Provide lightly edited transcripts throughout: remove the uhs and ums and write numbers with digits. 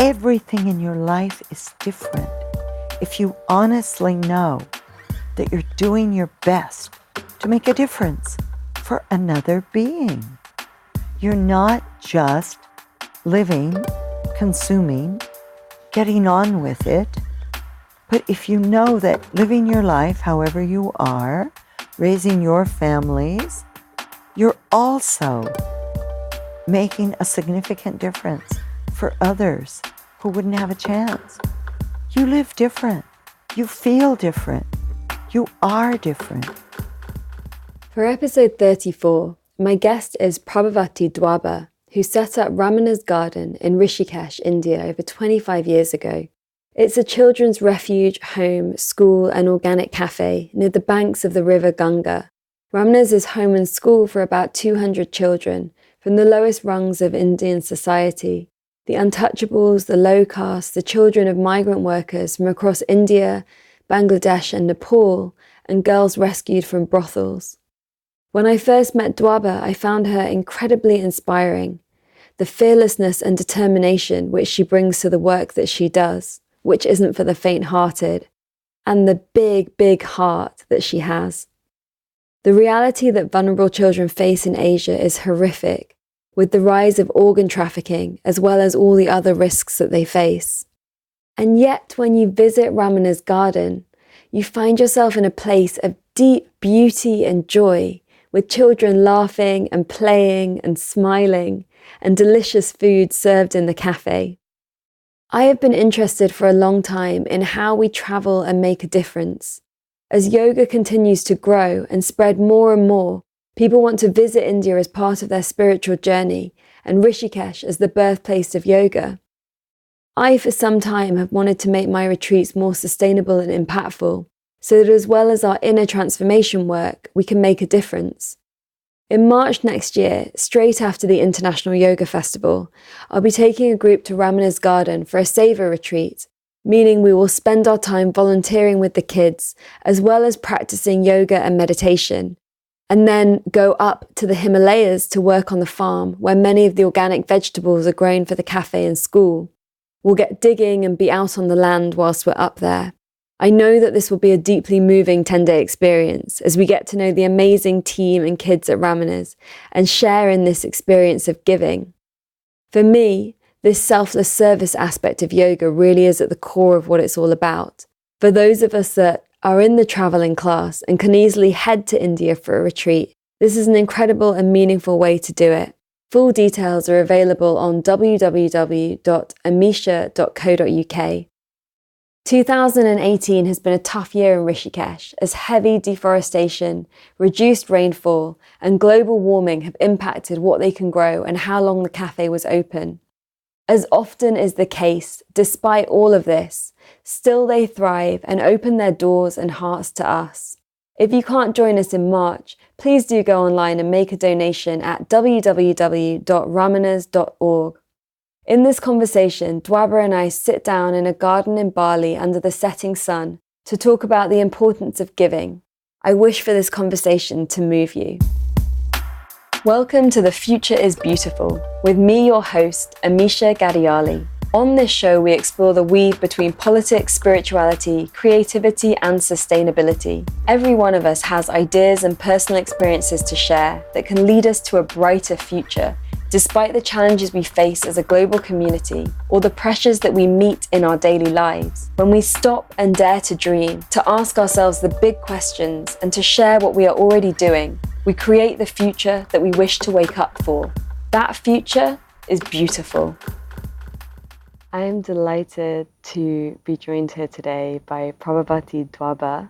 everything in your life is different. If you honestly know that you're doing your best to make a difference for another being, you're not just living, consuming, getting on with it, but if you know that living your life however you are, raising your families, you're also making a significant difference for others who wouldn't have a chance. You live different. You feel different. You are different. For episode 34, my guest is Prabhavati Dwabha, who set up Ramana's Garden in Rishikesh, India over 25 years ago. It's a children's refuge, home, school and organic cafe near the banks of the river Ganga. Ramana's is home and school for about 200 children from the lowest rungs of Indian society, the untouchables, the low caste, the children of migrant workers from across India, Bangladesh and Nepal, and girls rescued from brothels. When I first met Dwabha, I found her incredibly inspiring. The fearlessness and determination which she brings to the work that she does, which isn't for the faint-hearted, and the big, big heart that she has. The reality that vulnerable children face in Asia is horrific, with the rise of organ trafficking as well as all the other risks that they face. And yet, when you visit Ramana's Garden, you find yourself in a place of deep beauty and joy, with children laughing and playing and smiling, and delicious food served in the cafe. I have been interested for a long time in how we travel and make a difference. As yoga continues to grow and spread more and more, people want to visit India as part of their spiritual journey, and Rishikesh as the birthplace of yoga. I, for some time, have wanted to make my retreats more sustainable and impactful, so that as well as our inner transformation work, we can make a difference. In March next year, straight after the International Yoga Festival, I'll be taking a group to Ramana's Garden for a Seva retreat, meaning we will spend our time volunteering with the kids, as well as practicing yoga and meditation, and then go up to the Himalayas to work on the farm where many of the organic vegetables are grown for the cafe and school. We'll get digging and be out on the land whilst we're up there. I know that this will be a deeply moving 10-day experience as we get to know the amazing team and kids at Ramana's and share in this experience of giving. For me, this selfless service aspect of yoga really is at the core of what it's all about. For those of us that are in the traveling class and can easily head to India for a retreat, this is an incredible and meaningful way to do it. Full details are available on www.amisha.co.uk. 2018 has been a tough year in Rishikesh as heavy deforestation, reduced rainfall, and global warming have impacted what they can grow and how long the cafe was open. As often is the case, despite all of this, still they thrive and open their doors and hearts to us. If you can't join us in March, please do go online and make a donation at www.ramanas.org. In this conversation, Dwabha and I sit down in a garden in Bali under the setting sun to talk about the importance of giving. I wish for this conversation to move you. Welcome to The Future is Beautiful, with me, your host, Amisha Gadiali. On this show, we explore the weave between politics, spirituality, creativity, and sustainability. Every one of us has ideas and personal experiences to share that can lead us to a brighter future, despite the challenges we face as a global community or the pressures that we meet in our daily lives. When we stop and dare to dream, to ask ourselves the big questions and to share what we are already doing, we create the future that we wish to wake up for. That future is beautiful. I am delighted to be joined here today by Prabhavati Dwabha,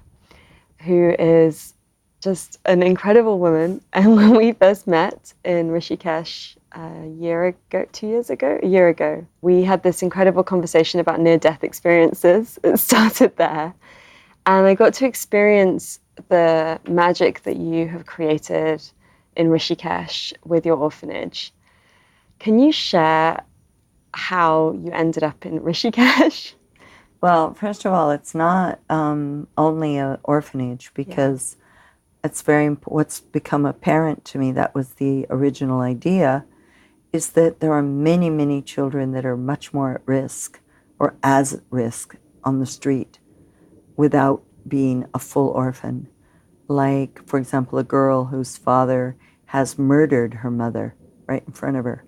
who is just an incredible woman. And when we first met in Rishikesh a year ago, we had this incredible conversation about near-death experiences. It started there. And I got to experience the magic that you have created in Rishikesh with your orphanage. Can you share how you ended up in Rishikesh? Well, first of all, it's not only an orphanage because it's what's become apparent to me, that was the original idea, is that there are many, many children that are much more at risk or as at risk on the street without being a full orphan. Like, for example, a girl whose father has murdered her mother right in front of her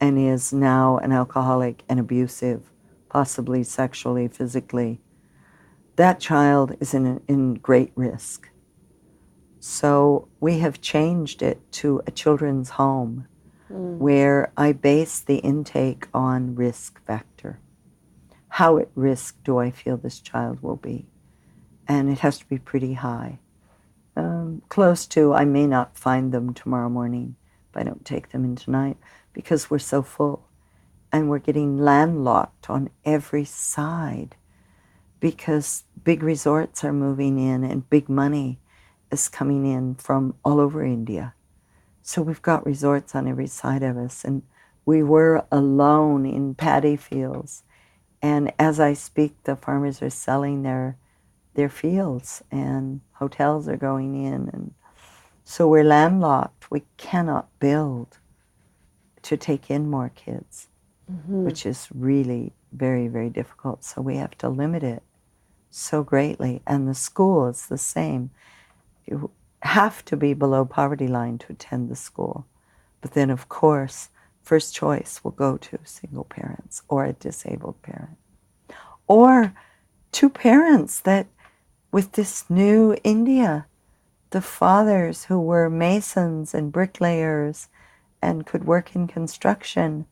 and is now an alcoholic and abusive, possibly sexually, physically. That child is in great risk. So we have changed it to a children's home where I base the intake on risk factor. How at risk do I feel this child will be? And it has to be pretty high. Close to, I may not find them tomorrow morning if I don't take them in tonight because we're so full and we're getting landlocked on every side because big resorts are moving in and big money is coming in from all over India. So we've got resorts on every side of us, and we were alone in paddy fields. And as I speak, the farmers are selling their fields, and hotels are going in, and so we're landlocked. We cannot build to take in more kids, which is really very, very difficult. So we have to limit it so greatly. And the school is the same. You have to be below poverty line to attend the school. But then, of course, first choice will go to single parents or a disabled parent. Or two parents that, with this new India, the fathers who were masons and bricklayers and could work in construction,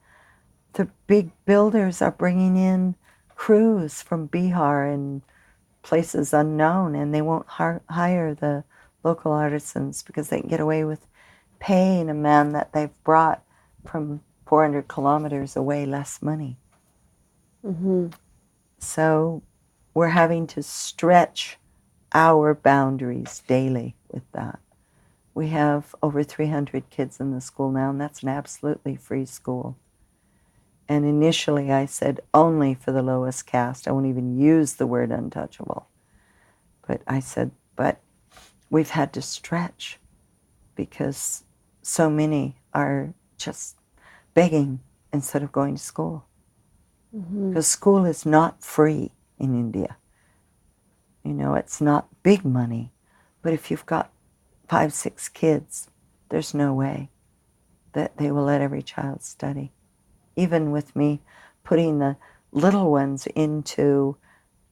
the big builders are bringing in crews from Bihar and places unknown, and they won't hire the local artisans because they can get away with paying a man that they've brought from 400 kilometers away less money. So we're having to stretch our boundaries daily with that. We have over 300 kids in the school now, and that's an absolutely free school. And initially I said only for the lowest caste. I won't even use the word untouchable. But I said, but we've had to stretch because so many are just begging instead of going to school. Because school is not free in India. You know, it's not big money. But if you've got 5, 6 kids, there's no way that they will let every child study. Even with me putting the little ones into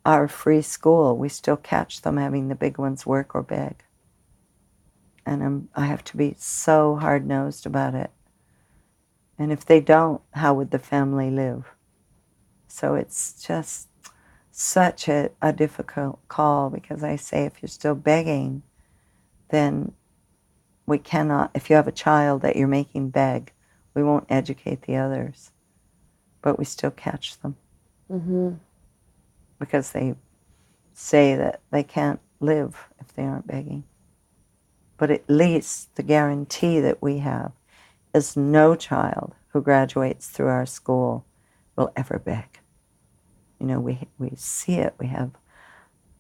our free school, we still catch them having the big ones work or beg. And I have to be so hard-nosed about it. And if they don't, how would the family live? So it's just such a difficult call because I say if you're still begging, then we cannot, if you have a child that you're making beg, we won't educate the others. But we still catch them. Because they say that they can't live if they aren't begging. But at least the guarantee that we have is no child who graduates through our school will ever beg. You know, we see it. We have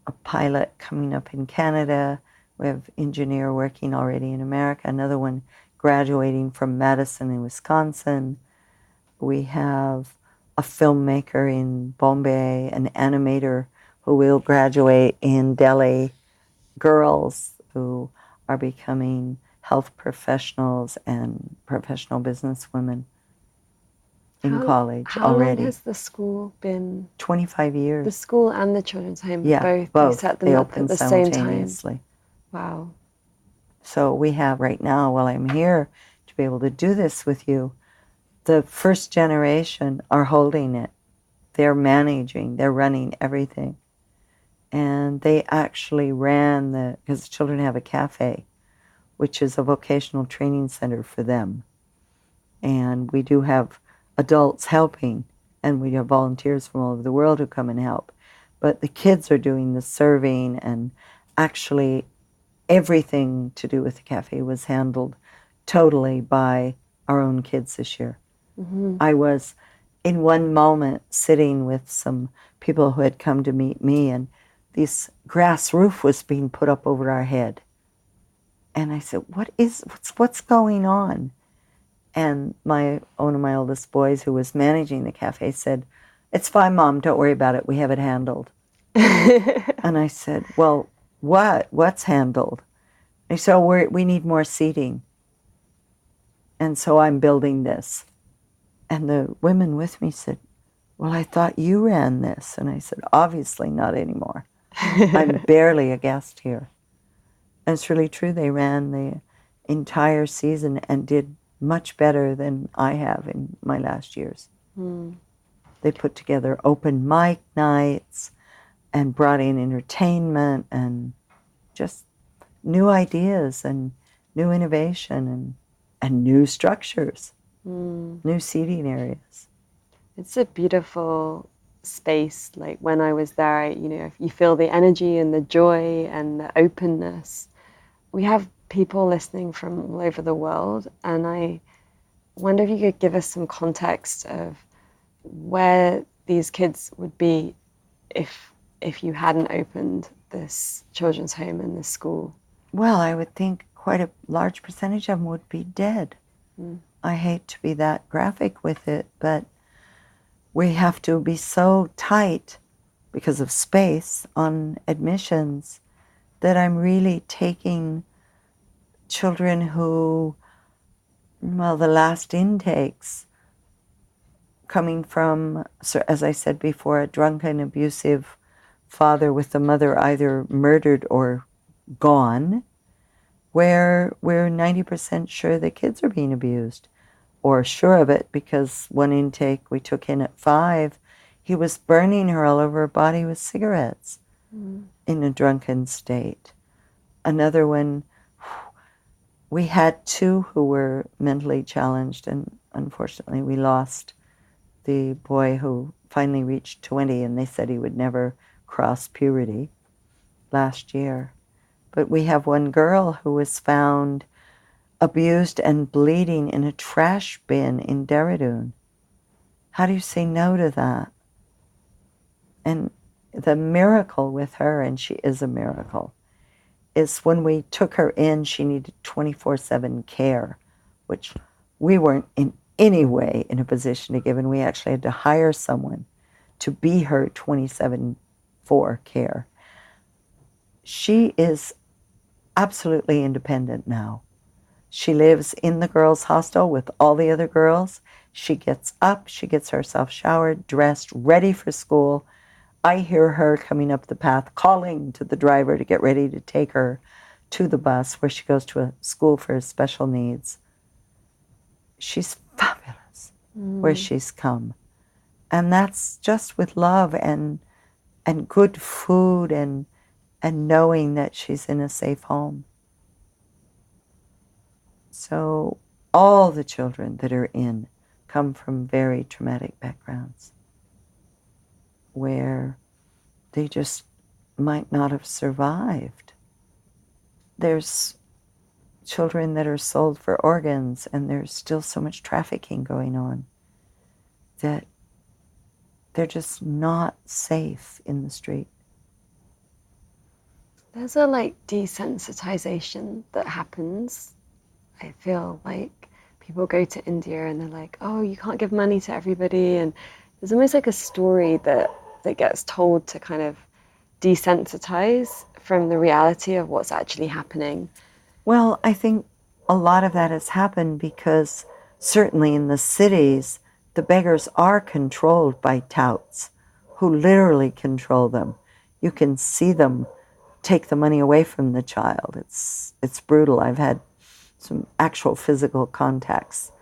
a pilot coming up in Canada. We have an engineer working already in America. Another one graduating from Madison in Wisconsin. We have a filmmaker in Bombay, an animator who will graduate in Delhi, girls who are becoming health professionals and professional businesswomen in college already. How long has the school been? 25 years. The school and the children's home, both. You set them they up at the same time. Wow. So we have right now, while I'm here, to be able to do this with you, the first generation are holding it. They're managing, they're running everything. And they actually ran because the children have a cafe, which is a vocational training center for them. And we do have adults helping, and we have volunteers from all over the world who come and help. But the kids are doing the serving, and actually everything to do with the cafe was handled totally by our own kids this year. I was, in one moment, sitting with some people who had come to meet me, and this grass roof was being put up over our head. And I said, what's going on? And one of my oldest boys who was managing the cafe said, "It's fine, Mom, don't worry about it, we have it handled." And I said, "Well, what's handled?" And he said, "Oh, we need more seating. And so I'm building this." And the women with me said, "Well, I thought you ran this." And I said, "Obviously not anymore. I'm barely a guest here." And it's really true. They ran the entire season and did much better than I have in my last years. They put together open mic nights and brought in entertainment and just new ideas and new innovation and new structures, new seating areas. It's a beautiful space. Like when I was there, you feel the energy and the joy and the openness. We have people listening from all over the world, and I wonder if you could give us some context of where these kids would be if you hadn't opened this children's home and this school. Well, I would think quite a large percentage of them would be dead. I hate to be that graphic with it, but we have to be so tight because of space on admissions that I'm really taking children who, well, the last intakes coming from, as I said before, a drunken, abusive father with the mother either murdered or gone, where we're 90% sure the kids are being abused, or sure of it because one intake we took in at 5, he was burning her all over her body with cigarettes in a drunken state. Another one, we had 2 who were mentally challenged, and unfortunately we lost the boy who finally reached 20, and they said he would never cross puberty last year. But we have one girl who was found abused and bleeding in a trash bin in Dehradun. How do you say no to that? And the miracle with her, and she is a miracle, is when we took her in, she needed 24/7 care, which we weren't in any way in a position to give, and we actually had to hire someone to be her 24/7 care. She is absolutely independent now. She lives in the girls' hostel with all the other girls. She gets up, she gets herself showered, dressed, ready for school. I hear her coming up the path, calling to the driver to get ready to take her to the bus where she goes to a school for special needs. She's fabulous where she's come. And that's just with love and good food and knowing that she's in a safe home. So all the children that are in come from very traumatic backgrounds where they just might not have survived. There's children that are sold for organs, and there's still so much trafficking going on that they're just not safe in the street. There's a desensitization that happens. I feel like people go to India and they're like, oh, you can't give money to everybody. And there's almost like a story that gets told to kind of desensitize from the reality of what's actually happening. Well, I think a lot of that has happened because certainly in the cities, the beggars are controlled by touts who literally control them. You can see them take the money away from the child. It's brutal. I've had some actual physical contacts.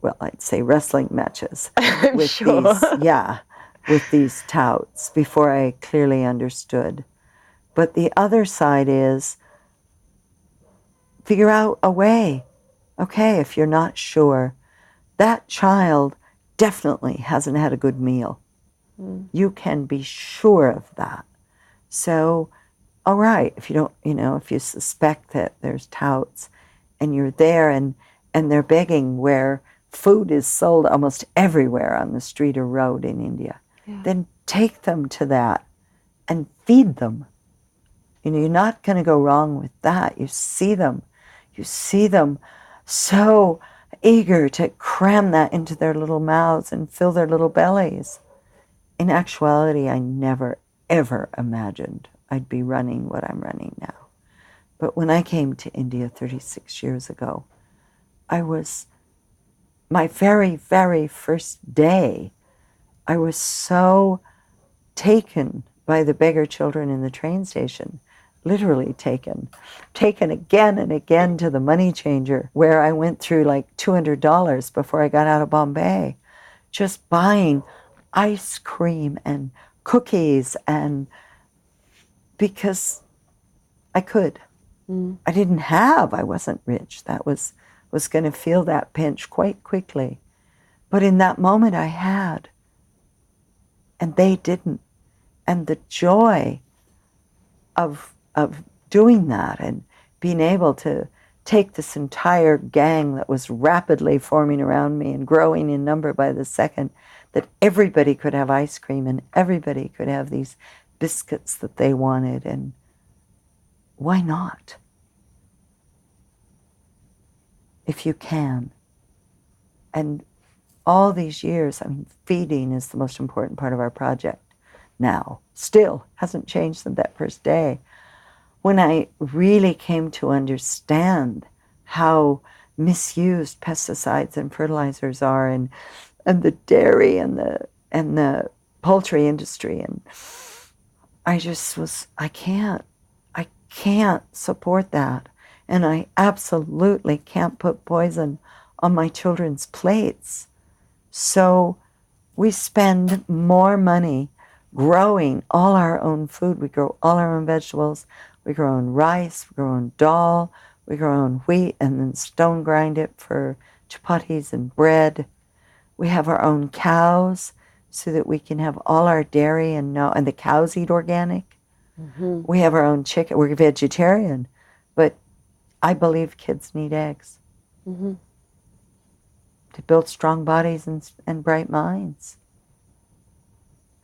Well, I'd say wrestling matches with sure. with these touts before I clearly understood. But the other side is figure out a way. Okay, if you're not sure, that child definitely hasn't had a good meal. You can be sure of that. So, all right, if you don't, if you suspect that there's touts and you're there and they're begging where food is sold almost everywhere on the street or road in India, then take them to that and feed them. You're not going to go wrong with that. You see them so eager to cram that into their little mouths and fill their little bellies. In actuality, I never, ever imagined I'd be running what I'm running now. But when I came to India 36 years ago, my very, very first day, I was so taken by the beggar children in the train station, literally taken again and again to the money changer, where I went through like $200 before I got out of Bombay, just buying ice cream and cookies, and because I could. I wasn't rich. That was going to feel that pinch quite quickly. But in that moment I had, and they didn't. And the joy of doing that and being able to take this entire gang that was rapidly forming around me and growing in number by the second, that everybody could have ice cream and everybody could have these biscuits that they wanted, and why not? If you can. And all these years, I mean, feeding is the most important part of our project now. Still hasn't changed since that first day. When I really came to understand how misused pesticides and fertilizers are, and the dairy and the poultry industry, and I can't support that. And I absolutely can't put poison on my children's plates. So we spend more money growing all our own food. We grow all our own vegetables. We grow our own rice. We grow our own dal. We grow our own wheat and then stone grind it for chapatis and bread. We have our own cows so that we can have all our dairy, and the cows eat organic. Mm-hmm. We have our own chicken. We're vegetarian, but I believe kids need eggs to build strong bodies and bright minds.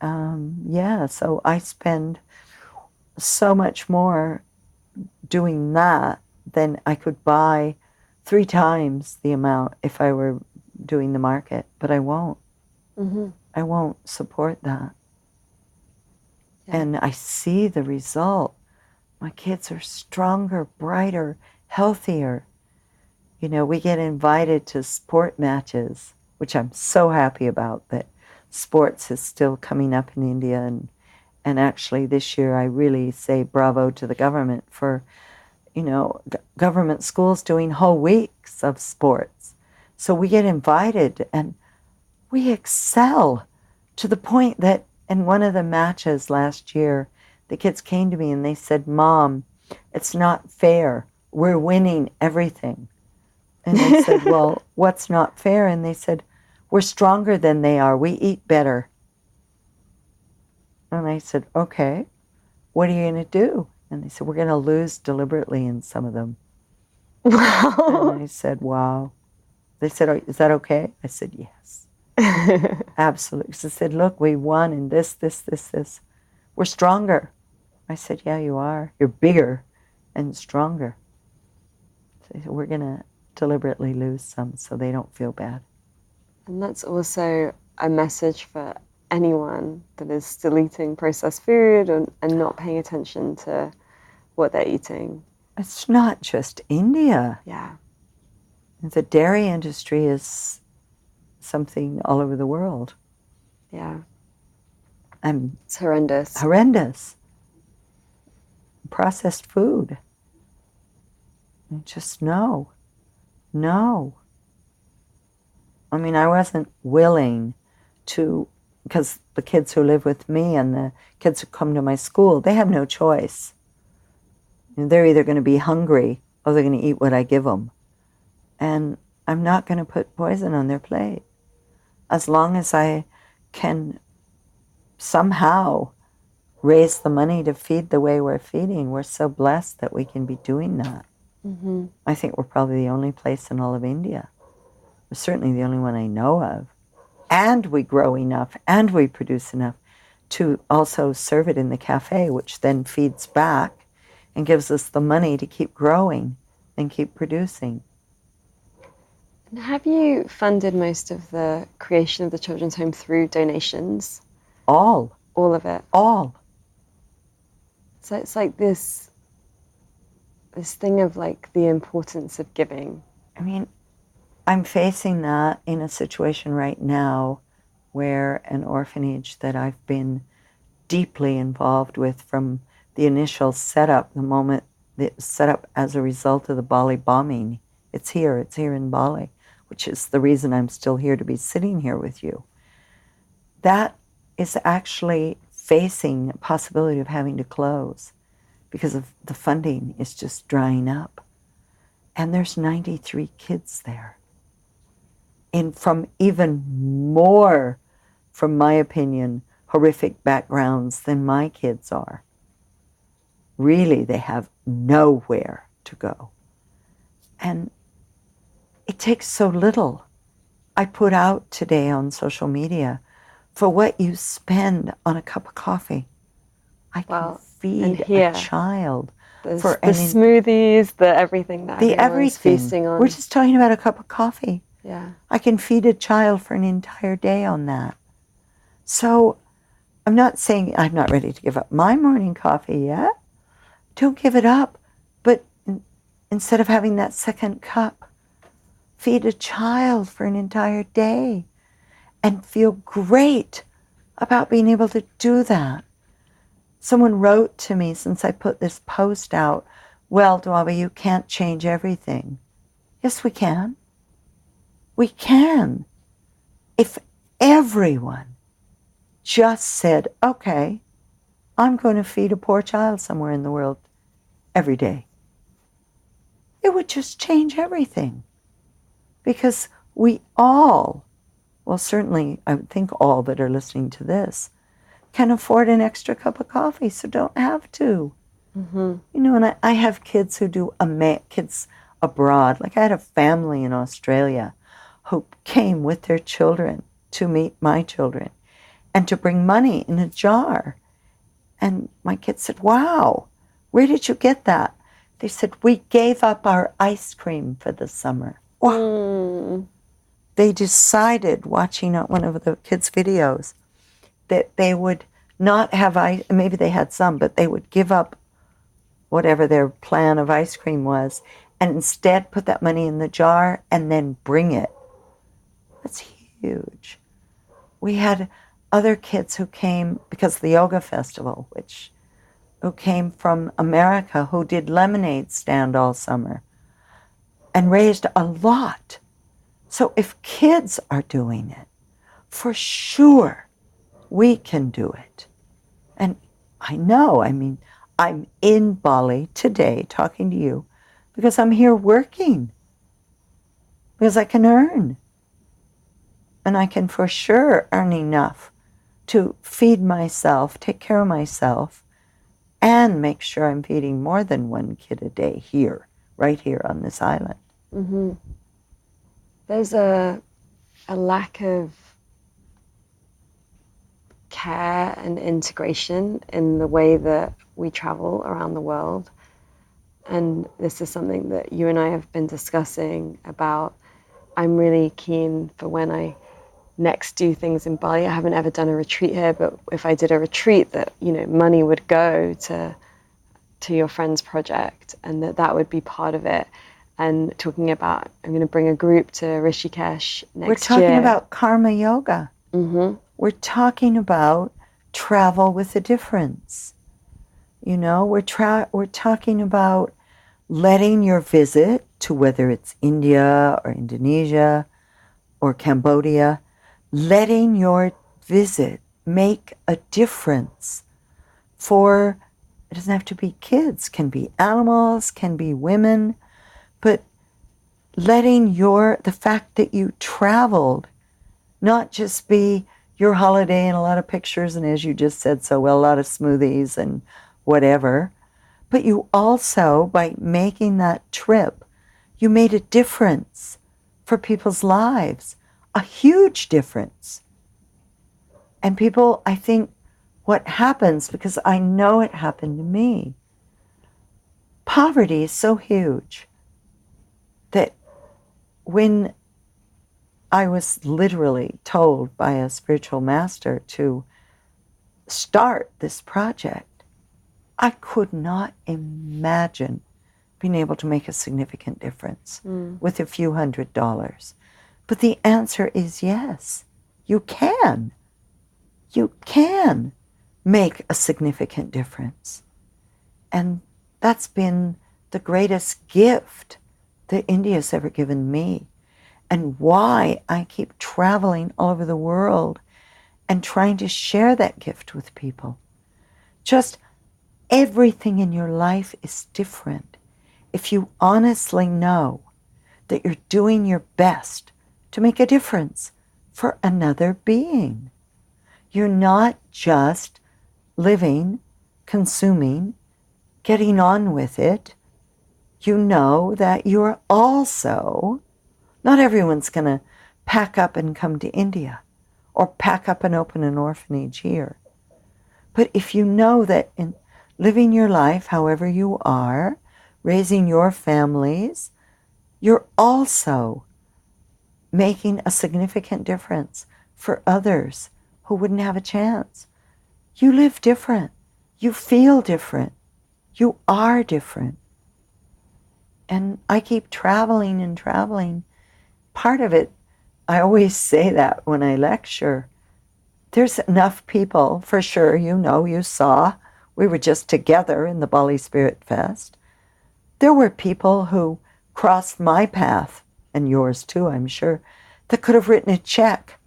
So I spend so much more doing that than I could buy 3 times the amount if I were doing the market, but I won't. I won't support that. Yeah. And I see the result. My kids are stronger, brighter, healthier. You know, we get invited to sport matches, which I'm so happy about, that sports is still coming up in India. And actually this year I really say bravo to the government for, government schools doing whole weeks of sports. So we get invited and we excel to the point that in one of the matches last year, the kids came to me and they said, "Mom, it's not fair. We're winning everything." And I said, "Well, what's not fair?" And they said, "We're stronger than they are. We eat better." And I said, "Okay, what are you going to do?" And they said, "We're going to lose deliberately in some of them." Wow. And I said, "Wow." They said, "Is that okay?" I said, "Yes." Absolutely. So they said, "Look, we won in this. We're stronger." I said, "Yeah, you are. You're bigger and stronger." So they said, "We're going to deliberately lose some so they don't feel bad." And that's also a message for anyone that is still eating processed food and not paying attention to what they're eating. It's not just India. Yeah. The dairy industry is something all over the world. Yeah. It's horrendous. Horrendous. Processed food. Just no. I mean, I wasn't willing to, because the kids who live with me and the kids who come to my school, they have no choice. They're either going to be hungry or they're going to eat what I give them. And I'm not going to put poison on their plate. As long as I can somehow raise the money to feed the way we're feeding, we're so blessed that we can be doing that. Mm-hmm. I think we're probably the only place in all of India. We're certainly the only one I know of. And we grow enough and we produce enough to also serve it in the cafe, which then feeds back and gives us the money to keep growing and keep producing. And have you funded most of the creation of the children's home through donations? All of it? All. So it's like this thing of like the importance of giving. I mean, I'm facing that in a situation right now where an orphanage that I've been deeply involved with from the initial setup, the moment it was set up as a result of the Bali bombing. It's here in Bali, which is the reason I'm still here to be sitting here with you. That is actually facing the possibility of having to close because of the funding is just drying up. And there's 93 kids there. And from even more, from my opinion, horrific backgrounds than my kids are. Really, they have nowhere to go. And it takes so little. I put out today on social media, for what you spend on a cup of coffee, I can feed a child. The smoothies, the everything that everyone's feasting on. We're just talking about a cup of coffee. Yeah. I can feed a child for an entire day on that. So I'm not saying I'm not ready to give up my morning coffee yet. Don't give it up. But instead of having that second cup, feed a child for an entire day and feel great about being able to do that. Someone wrote to me since I put this post out, well, Dwabha, you can't change everything. Yes, we can. We can. If everyone just said, okay, I'm going to feed a poor child somewhere in the world every day, it would just change everything. Because we all, well, certainly I would think all that are listening to this, can afford an extra cup of coffee, so don't have to. Mm-hmm. You know, and I have kids who do kids abroad. Like I had a family in Australia who came with their children to meet my children and to bring money in a jar. And my kids said, wow, where did you get that? They said, we gave up our ice cream for the summer. Wow. Mm. They decided, watching one of the kids' videos, that they would not have ice, maybe they had some, but they would give up whatever their plan of ice cream was and instead put that money in the jar and then bring it. That's huge. We had other kids who came because of the yoga festival, who came from America, who did lemonade stand all summer and raised a lot. So if kids are doing it, for sure we can do it. And I know, I'm in Bali today talking to you because I'm here working, because I can earn. And I can for sure earn enough to feed myself, take care of myself, and make sure I'm feeding more than one kid a day here, right here on this island. Mm-hmm. There's a lack of care and integration in the way that we travel around the world. And this is something that you and I have been discussing about. I'm really keen for when I next do things in Bali. I haven't ever done a retreat here, but if I did a retreat, that, you know, money would go to your friend's project and that would be part of it. And talking about, I'm going to bring a group to Rishikesh next year. We're talking about karma yoga. Mm-hmm. We're talking about travel with a difference. You know, we're talking about letting your visit to, whether it's India or Indonesia or Cambodia, letting your visit make a difference for, it doesn't have to be kids, can be animals, can be women, but letting the fact that you traveled not just be your holiday and a lot of pictures and, as you just said so well, a lot of smoothies and whatever, but you also, by making that trip, you made a difference for people's lives, a huge difference. And people, I think what happens, because I know it happened to me, poverty is so huge that when I was literally told by a spiritual master to start this project, I could not imagine being able to make a significant difference with a few $100s. But the answer is yes, you can. You can make a significant difference. And that's been the greatest gift that India's ever given me, and why I keep traveling all over the world and trying to share that gift with people. Just everything in your life is different. If you honestly know that you're doing your best to make a difference for another being, you're not just living, consuming, getting on with it. You know that you're also, not everyone's going to pack up and come to India or pack up and open an orphanage here. But if you know that in living your life however you are, raising your families, you're also making a significant difference for others who wouldn't have a chance. You live different. You feel different. You are different. And I keep traveling and traveling. Part of it, I always say that when I lecture, there's enough people, for sure, you saw, we were just together in the Bali Spirit Fest. There were people who crossed my path, and yours too, I'm sure, that could have written a check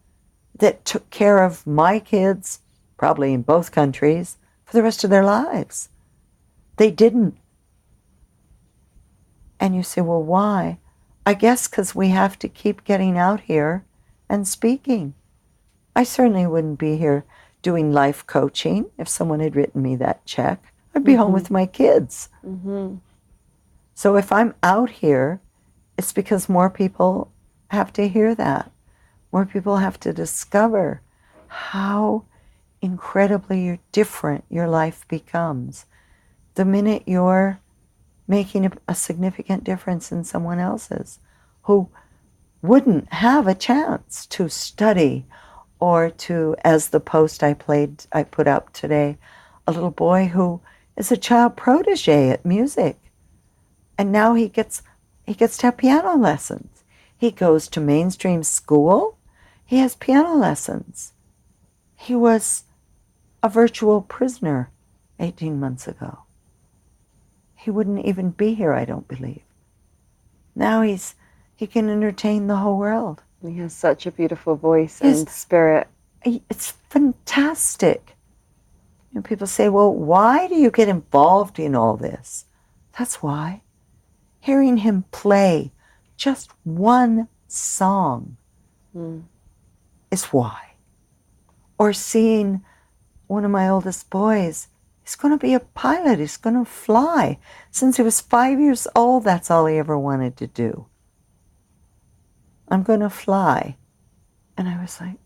that took care of my kids, probably in both countries, for the rest of their lives. They didn't. And you say, well, why? I guess because we have to keep getting out here and speaking. I certainly wouldn't be here doing life coaching if someone had written me that check. I'd be home with my kids. So if I'm out here, it's because more people have to hear that. More people have to discover how incredibly different your life becomes the minute you're making a significant difference in someone else's who wouldn't have a chance to study or to, as the post I put up today, a little boy who is a child protege at music. And now he gets to have piano lessons. He goes to mainstream school. He has piano lessons. He was a virtual prisoner 18 months ago. He wouldn't even be here, I don't believe. Now he can entertain the whole world. He has such a beautiful voice and spirit. It's fantastic. People say, well, why do you get involved in all this? That's why. Hearing him play just one song is why. Or seeing one of my oldest boys, he's going to be a pilot, he's going to fly. Since he was 5 years old, that's all he ever wanted to do. I'm going to fly. And I was like,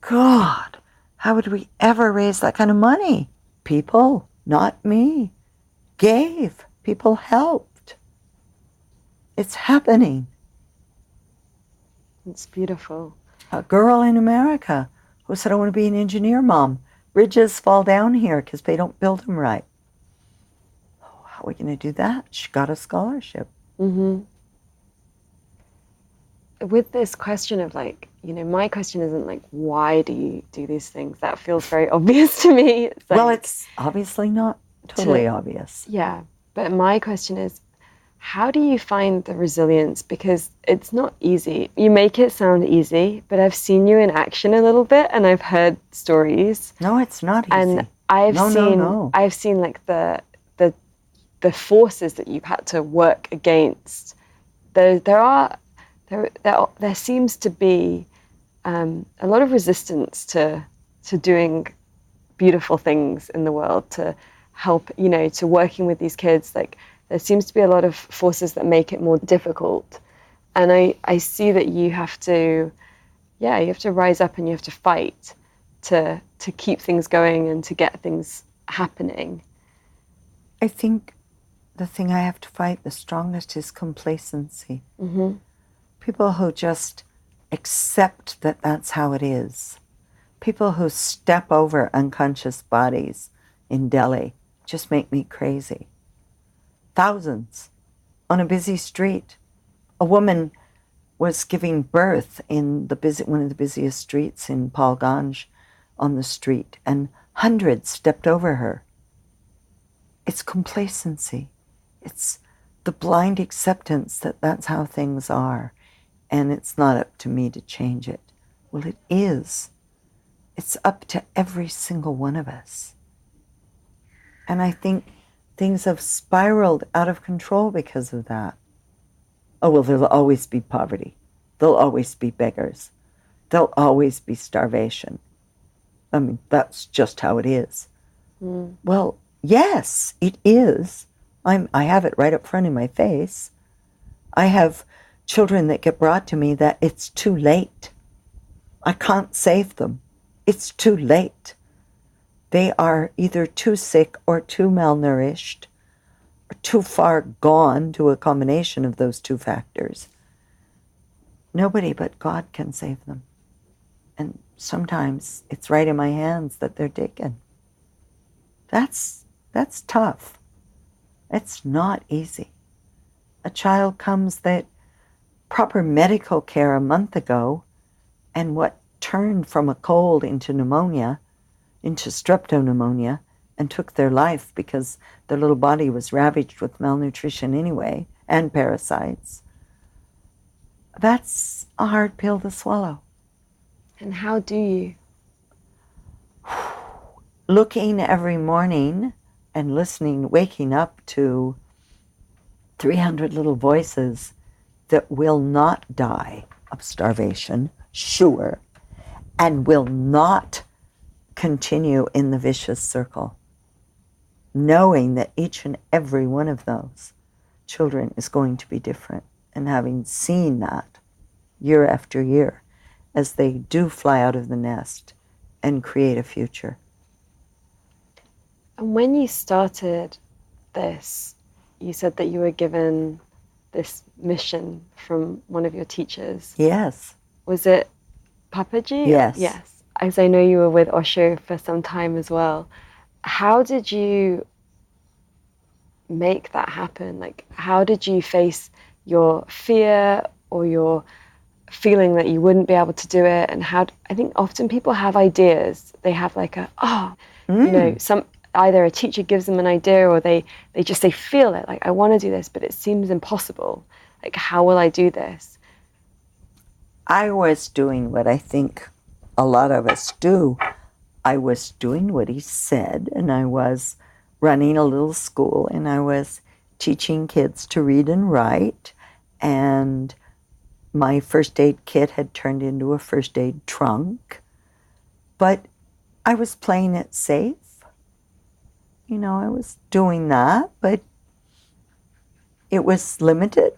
God, how would we ever raise that kind of money? People, not me, gave. People helped. It's happening. It's beautiful. A girl in America who said, I want to be an engineer, Mom. Bridges fall down here because they don't build them right. Oh, how are we going to do that? She got a scholarship. With this question of my question isn't why do you do these things? That feels very obvious to me. It's well, it's obviously not totally obvious. Yeah, but my question is, how do you find the resilience? Because it's not easy. You make it sound easy, but I've seen you in action a little bit, and I've heard stories. No, it's not easy. And I've seen the forces that you've had to work against. There seems to be a lot of resistance to doing beautiful things in the world, to help, to working with these kids. There seems to be a lot of forces that make it more difficult. And I see that you have to rise up and you have to fight to keep things going and to get things happening. I think the thing I have to fight the strongest is complacency. People who just accept that that's how it is. People who step over unconscious bodies in Delhi just make me crazy. Thousands on a busy street. A woman was giving birth in one of the busiest streets in Palganj on the street, and hundreds stepped over her. It's complacency. It's the blind acceptance that that's how things are, and it's not up to me to change it. Well, it is. It's up to every single one of us. And I think things have spiraled out of control because of that. Oh, well, there'll always be poverty. There'll always be beggars. There'll always be starvation. I mean, that's just how it is. Mm. Well, yes, it is. I have it right up front in my face. I have children that get brought to me that it's too late. I can't save them. It's too late. They are either too sick or too malnourished or too far gone, to a combination of those two factors. Nobody but God can save them. And sometimes it's right in my hands that they're taken. That's tough. It's not easy. A child comes that proper medical care a month ago, and what turned from a cold into pneumonia, into streptonemonia, and took their life because their little body was ravaged with malnutrition anyway, and parasites. That's a hard pill to swallow. And how do you? Looking every morning and listening, waking up to 300 little voices that will not die of starvation, sure, and will not continue in the vicious circle, knowing that each and every one of those children is going to be different, and having seen that year after year as they do fly out of the nest and create a future. And when you started this, you said that you were given this mission from one of your teachers. Yes. Was it Papaji? Yes. Yes. As I know you were with Osho for some time as well. How did you make that happen? Like, how did you face your fear or your feeling that you wouldn't be able to do it? And how, I think often people have ideas. They have like either a teacher gives them an idea, or they feel it, like, I want to do this, but it seems impossible. Like, how will I do this? I was doing what I think a lot of us do. I was doing what he said, and I was running a little school, and I was teaching kids to read and write, and my first aid kit had turned into a first aid trunk, but I was playing it safe. You know, I was doing that, but it was limited.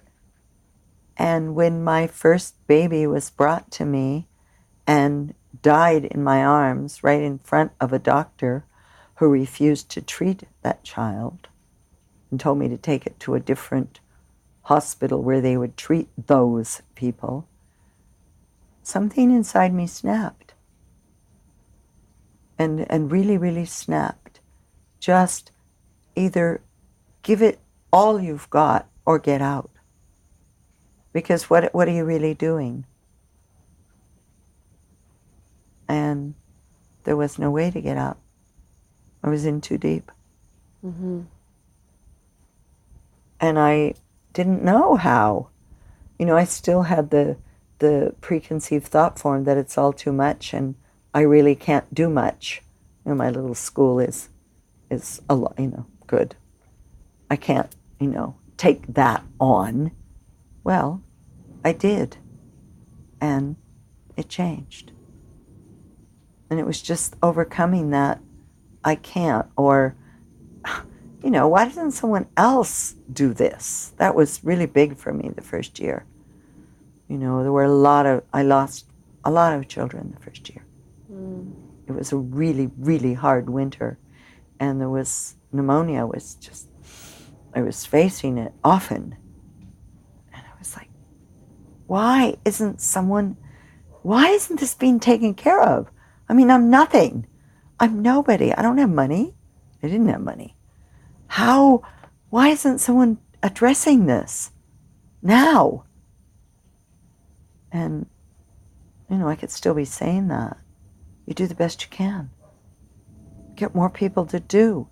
And when my first baby was brought to me and died in my arms right in front of a doctor who refused to treat that child and told me to take it to a different hospital where they would treat those people, something inside me snapped. And really, really snapped. Just either give it all you've got or get out. Because what are you really doing? And there was no way to get out. I was in too deep. Mm-hmm. And I didn't know how. You know, I still had the preconceived thought form that it's all too much and I really can't do much. You know, my little school is a lot, good. I can't, take that on. Well, I did. And it changed. And it was just overcoming that I can't, or, why doesn't someone else do this? That was really big for me the first year. There were I lost a lot of children the first year. Mm. It was a really, really hard winter. And there was pneumonia, I was facing it often. And I was like, why isn't someone why isn't this being taken care of? I mean, I'm nothing. I'm nobody. I don't have money. I didn't have money. Why isn't someone addressing this now? And, I could still be saying that. You do the best you can. Get more people to do.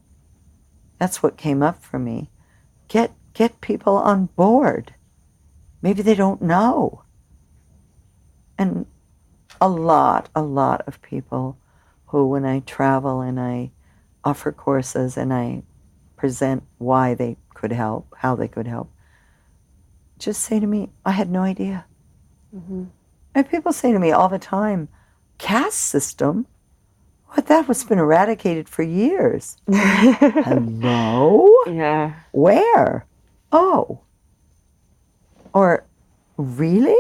That's what came up for me. Get people on board. Maybe they don't know. And a lot of people who, when I travel and I offer courses and I present why they could help, how they could help, just say to me, I had no idea. Mm-hmm. And people say to me all the time, caste system? What, that was been eradicated for years. Hello? Yeah. Where? Oh. Or, really?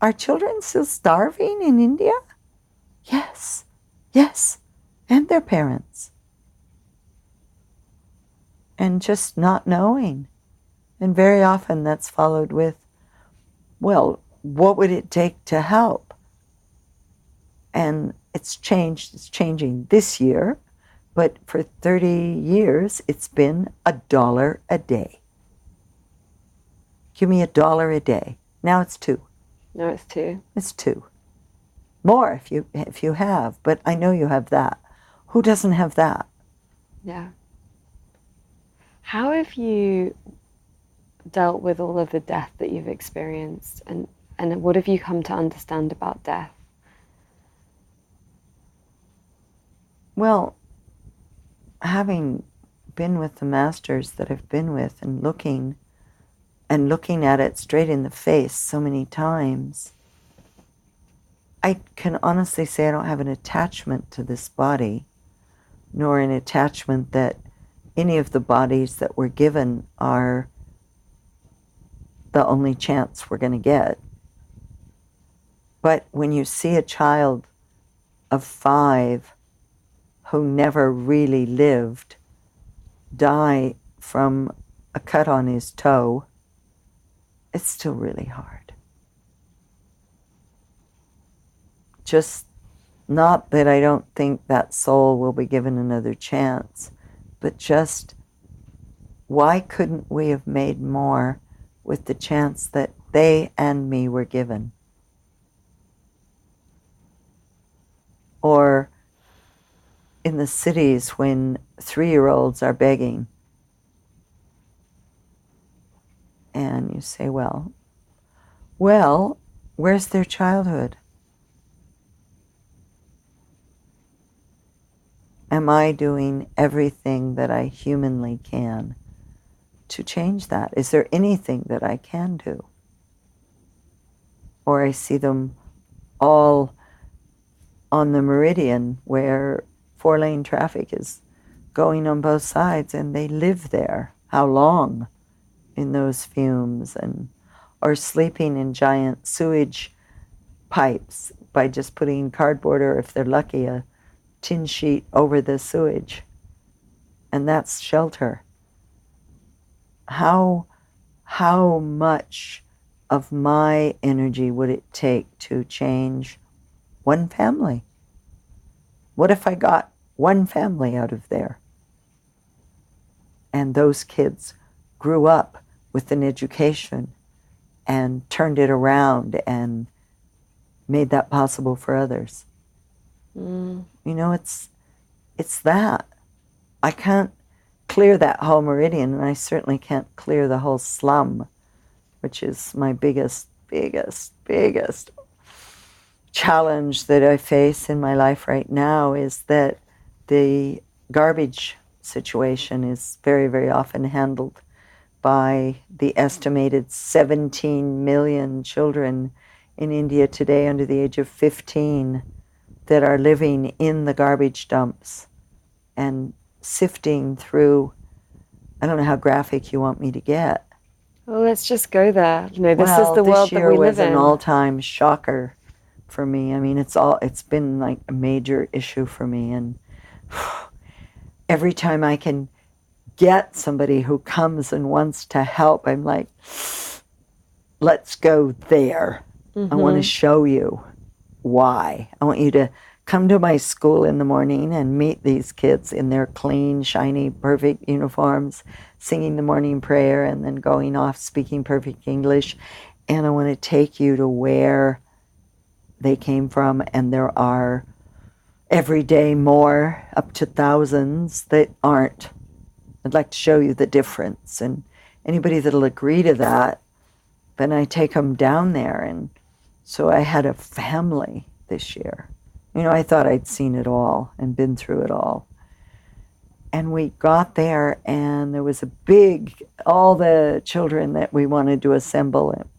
Are children still starving in India? Yes. And their parents. And just not knowing. And very often that's followed with, well, what would it take to help? And it's changing this year, but for 30 years it's been $1 a day. Give me $1 a day. Now it's 2. No, it's 2. It's 2. More if you have, but I know you have that. Who doesn't have that? Yeah. How have you dealt with all of the death that you've experienced, and what have you come to understand about death? Well, having been with the masters that I've been with and looking at it straight in the face so many times, I can honestly say I don't have an attachment to this body, nor an attachment that any of the bodies that we're given are the only chance we're going to get. But when you see a child of 5 who never really lived die from a cut on his toe, it's still really hard. Just not that I don't think that soul will be given another chance, but just why couldn't we have made more with the chance that they and me were given? Or in the cities when 3-year-olds are begging, and you say, well, where's their childhood? Am I doing everything that I humanly can to change that? Is there anything that I can do? Or I see them all on the meridian where 4-lane traffic is going on both sides, and they live there. How long? In those fumes, or sleeping in giant sewage pipes by just putting cardboard, or if they're lucky, a tin sheet over the sewage. And that's shelter. How much of my energy would it take to change one family? What if I got one family out of there? And those kids grew up with an education and turned it around and made that possible for others. It's that. I can't clear that whole meridian, and I certainly can't clear the whole slum, which is my biggest challenge that I face in my life right now, is that the garbage situation is very, very often handled by the estimated 17 million children in India today under the age of 15 that are living in the garbage dumps and sifting through. I don't know how graphic you want me to get. Well, let's just go there. This is the world that we live in. This year was an all-time shocker for me. I mean, it's been like a major issue for me, and every time I can get somebody who comes and wants to help, I'm like, let's go there. I want to show you. why. I want you to come to my school in the morning and meet these kids in their clean, shiny, perfect uniforms, singing the morning prayer and then going off speaking perfect English. And I want to take you to where they came from, and there are every day more, up to thousands, that aren't. I'd like to show you the difference. And anybody that'll agree to that, then I take them down there. And so I had a family this year. I thought I'd seen it all and been through it all. And we got there, and there was all the children that we wanted to assemble, and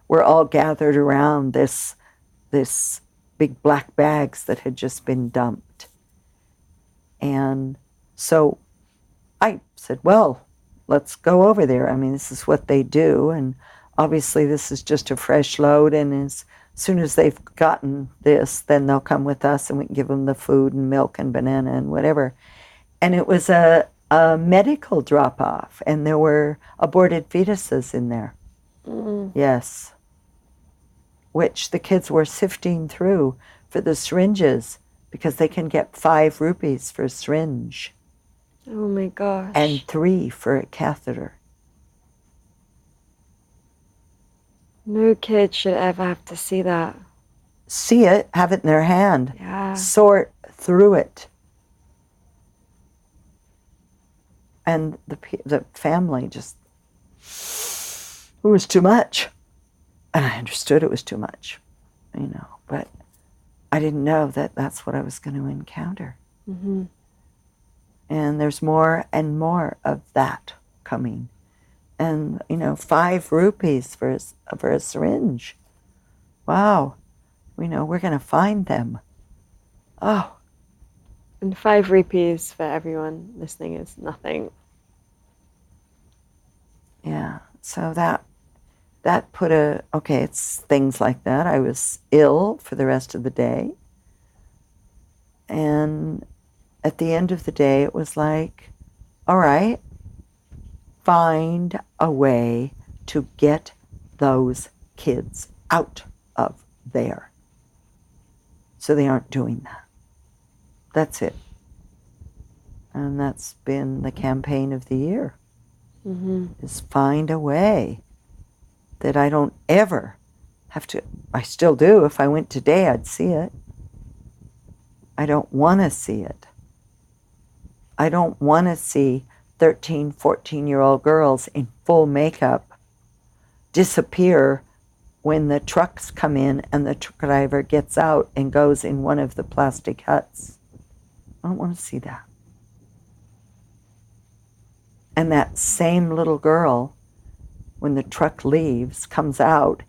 were all gathered around this big black bags that had just been dumped. And so I said, well, let's go over there. I mean, this is what they do, and obviously this is just a fresh load, and as soon as they've gotten this, then they'll come with us and we can give them the food and milk and banana and whatever. And it was a medical drop-off, and there were aborted fetuses in there. Yes. Which the kids were sifting through for the syringes, because they can get 5 rupees for a syringe. Oh my gosh. And 3 for a catheter. No kid should ever have to see that. See it, have it in their hand, Yeah. sort through it. And the family just, it was too much. And I understood it was too much, but I didn't know that that's what I was going to encounter. Mm-hmm. And there's more and more of that coming. And, 5 rupees for a syringe. Wow. We're going to find them. Oh. And 5 rupees for everyone listening is nothing. Yeah. So that put it's things like that. I was ill for the rest of the day. And at the end of the day, it was like, all right, find a way to get those kids out of there so they aren't doing that. That's it. And that's been the campaign of the year, is find a way that I don't ever have to. I still do. If I went today, I'd see it. I don't want to see it. I don't want to see 13, 14-year-old girls in full makeup disappear when the trucks come in and the truck driver gets out and goes in one of the plastic huts. I don't want to see that. And that same little girl, when the truck leaves, comes out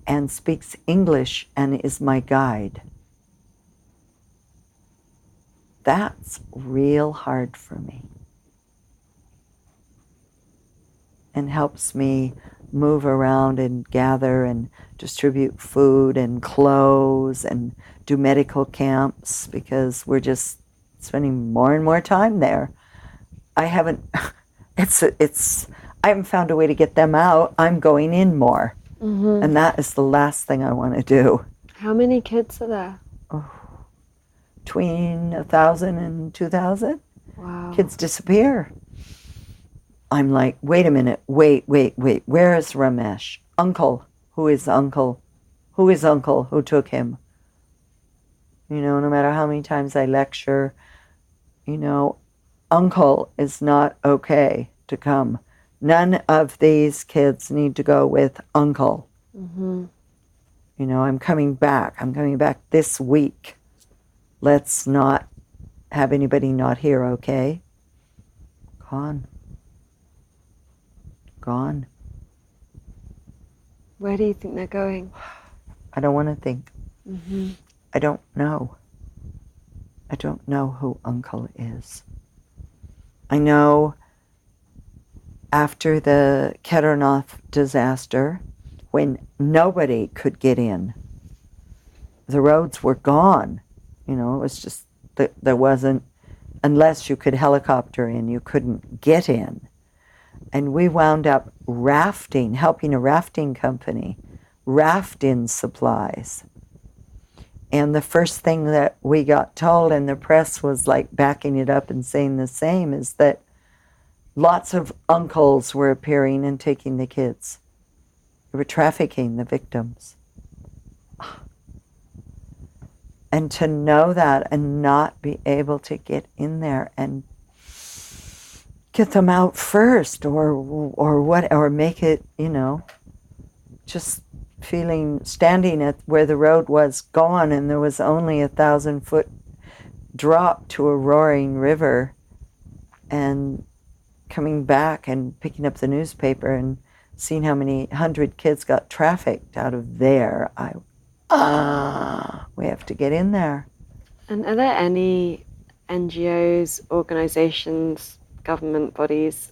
and speaks English and is my guide. That's real hard for me. And helps me move around and gather and distribute food and clothes and do medical camps, because we're just spending more and more time there. I haven't found a way to get them out. I'm going in more. And that is the last thing I want to do. How many kids are there? Between 1,000 and 2,000. Wow. Kids disappear. I'm like, wait a minute, wait. Where is Ramesh? Uncle. Who is uncle? Who is uncle? Who took him? No matter how many times I lecture, uncle is not okay to come. None of these kids need to go with uncle. I'm coming back. I'm coming back this week. Let's not have anybody not here, okay? Gone. Where do you think they're going? I don't want to think. I don't know. I don't know who Uncle is. I know after the Kedarnath disaster, when nobody could get in, the roads were gone. It was just, there wasn't, unless you could helicopter in, you couldn't get in. And we wound up helping a rafting company raft in supplies. And the first thing that we got told, and the press was like backing it up and saying the same, is that lots of uncles were appearing and taking the kids. They were trafficking the victims. And to know that and not be able to get in there and get them out first, or make it, just standing at where the road was gone and there was only 1,000-foot drop to a roaring river, and coming back and picking up the newspaper and seeing how many 100 kids got trafficked out of there. We have to get in there. And are there any NGOs, organizations, government bodies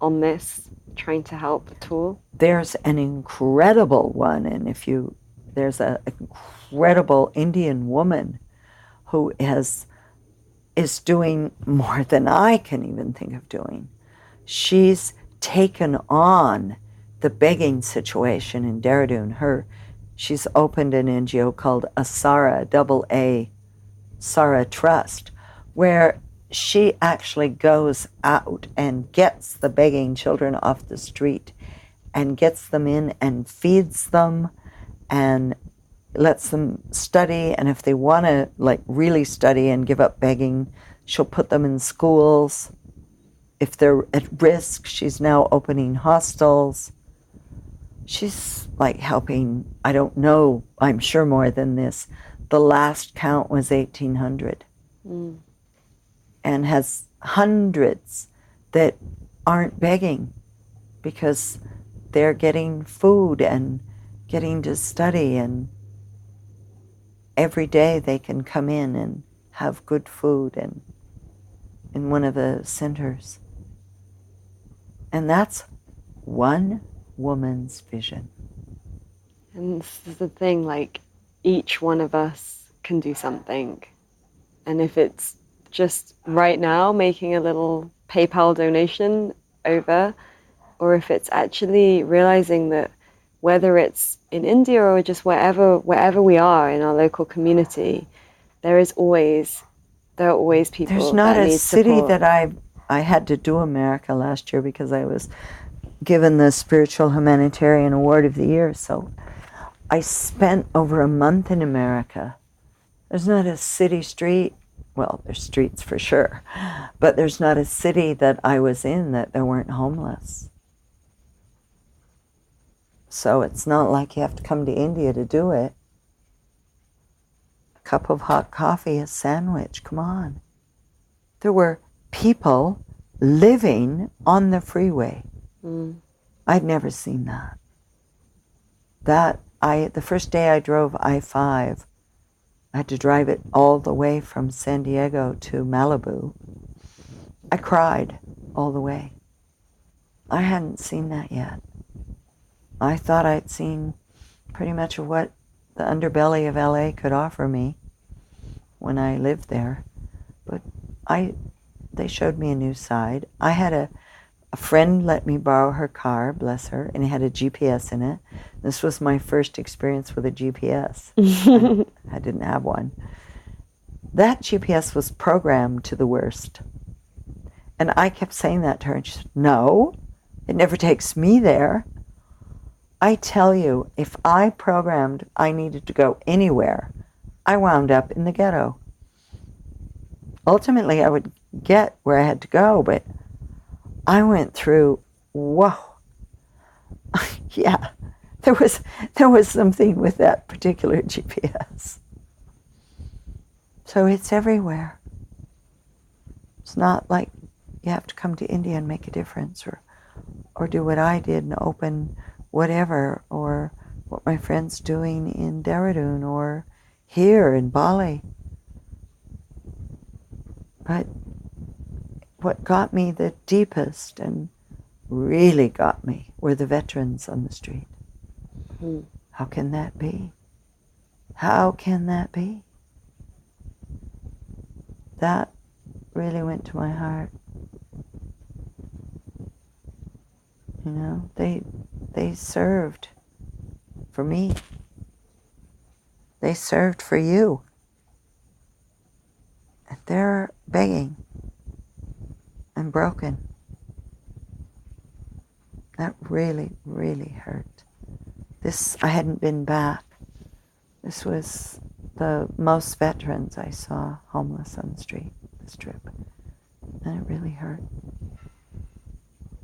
on this trying to help at all? There's an incredible one, and there's an incredible Indian woman who is doing more than I can even think of doing. She's taken on the begging situation in Dehradun. She's opened an NGO called ASARA, AA, Sara Trust, where she actually goes out and gets the begging children off the street and gets them in and feeds them and lets them study. And if they want to really study and give up begging, she'll put them in schools. If they're at risk, she's now opening hostels. She's helping, I don't know, I'm sure more than this. The last count was 1,800. And has hundreds that aren't begging because they're getting food and getting to study, and every day they can come in and have good food and in one of the centers. And that's one woman's vision. And this is the thing, each one of us can do something. And if it's just right now making a little PayPal donation over, or if it's actually realizing that whether it's in India or just wherever we are in our local community, there are always people. There's not that a need city support. that I had to do America last year because I was given the Spiritual Humanitarian Award of the Year. So I spent over a month in America. There's not a city street. Well, there's streets for sure, but there's not a city that I was in that there weren't homeless. So it's not like you have to come to India to do it. A cup of hot coffee, a sandwich, come on. There were people living on the freeway. I'd never seen that. The first day I drove I-5, I had to drive it all the way from San Diego to Malibu. I cried all the way. I hadn't seen that yet. I thought I'd seen pretty much of what the underbelly of LA could offer me when I lived there. But they showed me a new side. I had a friend let me borrow her car, bless her, and it had a GPS in it. This was my first experience with a GPS. I didn't have one. That GPS was programmed to the worst. And I kept saying that to her, and she said, no, it never takes me there. I tell you, if I programmed I needed to go anywhere, I wound up in the ghetto. Ultimately, I would get where I had to go, but I went through, whoa. Yeah, there was something with that particular GPS. So it's everywhere. It's not like you have to come to India and make a difference, or do what I did and open whatever, or what my friend's doing in Dehradun or here in Bali. But what got me the deepest and really got me were the veterans on the street. How can that be? How can that be? That really went to my heart. You know, they served for me. They served for you. And they're begging and broken. That really, really hurt. I hadn't been back. This was the most veterans I saw homeless on the street this trip. And it really hurt.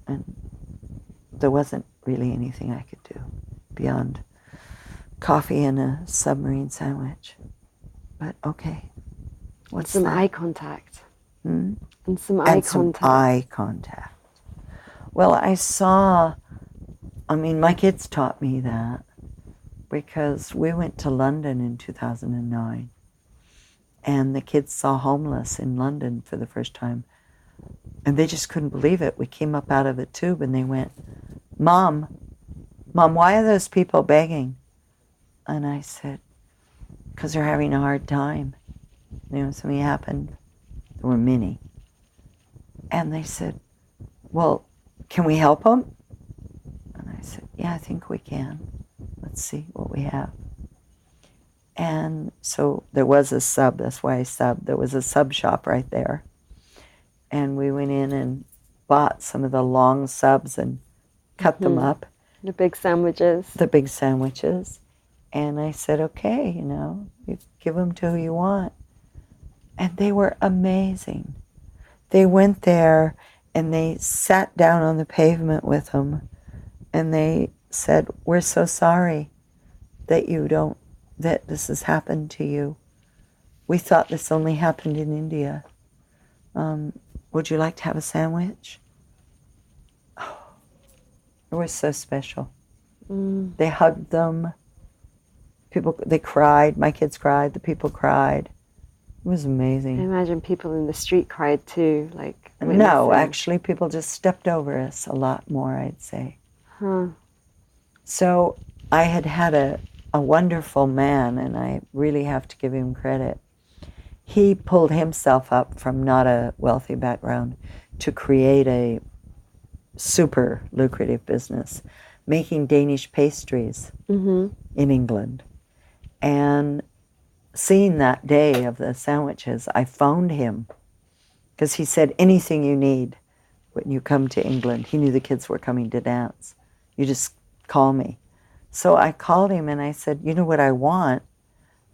And there wasn't really anything I could do beyond coffee and a submarine sandwich. But okay. What's some that? eye contact. Hmm? And some eye contact. Some eye contact. Well, my kids taught me that because we went to London in 2009 and the kids saw homeless in London for the first time and they just couldn't believe it. We came up out of the tube and they went, Mom, why are those people begging? And I said, because they're having a hard time. Something happened. There were many. And they said, well, can we help them? And I said, yeah, I think we can. Let's see what we have. And so there was a sub, that's why I subbed. There was a sub shop right there. And we went in and bought some of the long subs and cut them up. The big sandwiches. The big sandwiches. And I said, okay, you give them to who you want. And they were amazing. They went there and they sat down on the pavement with them and they said, we're so sorry that that this has happened to you. We thought this only happened in India. Would you like to have a sandwich? Oh, it was so special. They hugged them. They cried. My kids cried. The people cried. It was amazing. I imagine people in the street cried too, like witnessing. No, actually, people just stepped over us a lot more, I'd say. Huh. So I had a wonderful man, and I really have to give him credit. He pulled himself up from not a wealthy background to create a super lucrative business, making Danish pastries in England. And seeing that day of the sandwiches, I phoned him because he said, anything you need when you come to England. He knew the kids were coming to dance. You just call me. So I called him and I said, you know what I want?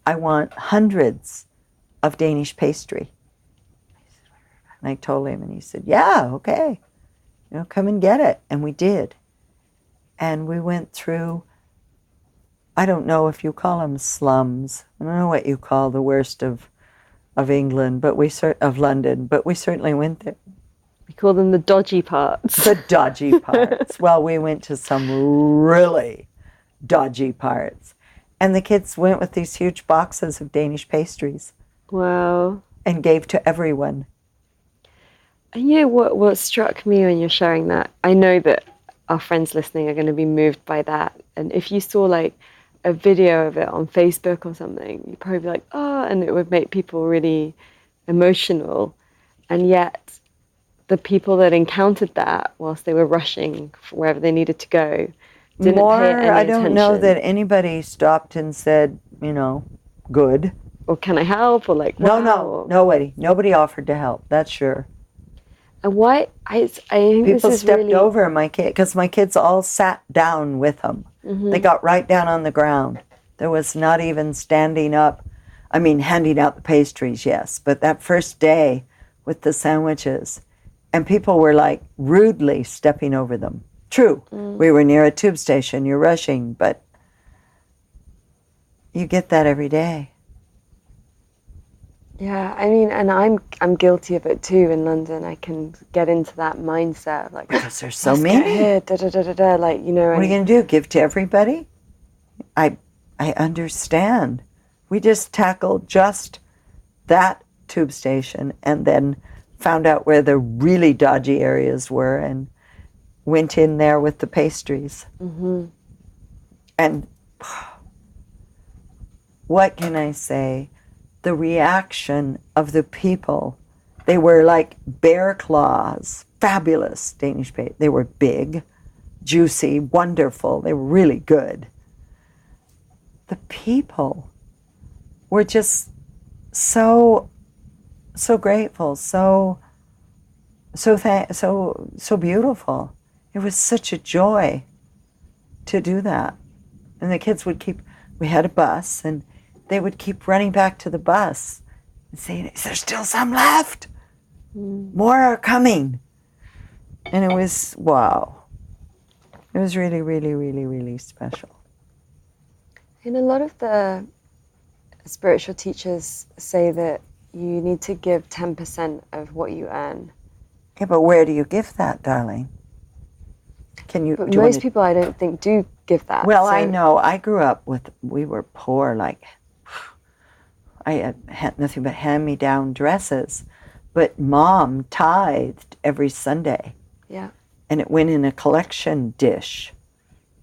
I want hundreds of Danish pastry. And I told him and he said, yeah, okay. Come and get it. And we did. And we went through, I don't know if you call them slums. I don't know what you call the worst of England, but of London, but we certainly went there. We call them the dodgy parts. The dodgy parts. Well, we went to some really dodgy parts. And the kids went with these huge boxes of Danish pastries. Wow. And gave to everyone. And what struck me when you're sharing that, I know that our friends listening are going to be moved by that. And if you saw like a video of it on Facebook or something, you'd probably be like, oh, and it would make people really emotional. And yet the people that encountered that whilst they were rushing for wherever they needed to go didn't pay any I don't know attention. that anybody stopped and said, good. Or can I help? Or like, wow. No, nobody offered to help, that's sure. And why, I think people this is stepped really... over because my kids all sat down with them. They got right down on the ground. There was not even standing up. I mean, handing out the pastries, yes, but that first day with the sandwiches, and people were like rudely stepping over them. True, we were near a tube station, you're rushing, but you get that every day. Yeah, I mean, and I'm guilty of it too in London. I can get into that mindset of like, because there's so let's many. get here, like, What are you going to do? Give to everybody? I understand. We just tackled just that tube station and then found out where the really dodgy areas were and went in there with the pastries. And what can I say? The reaction of the people, they were like bear claws, fabulous Danish pastries. They were big, juicy, wonderful. They were really good. The people were just so grateful, so beautiful. It was such a joy to do that. And the kids we had a bus, and they would keep running back to the bus and saying, is there still some left? More are coming. And it was, wow. It was really, really, really, really special. And a lot of the spiritual teachers say that you need to give 10% of what you earn. Yeah, but where do you give that, darling? But most people, I don't think, do give that. Well, so. I know. I grew up we were poor, like, I had nothing but hand-me-down dresses. But Mom tithed every Sunday. Yeah. And it went in a collection dish.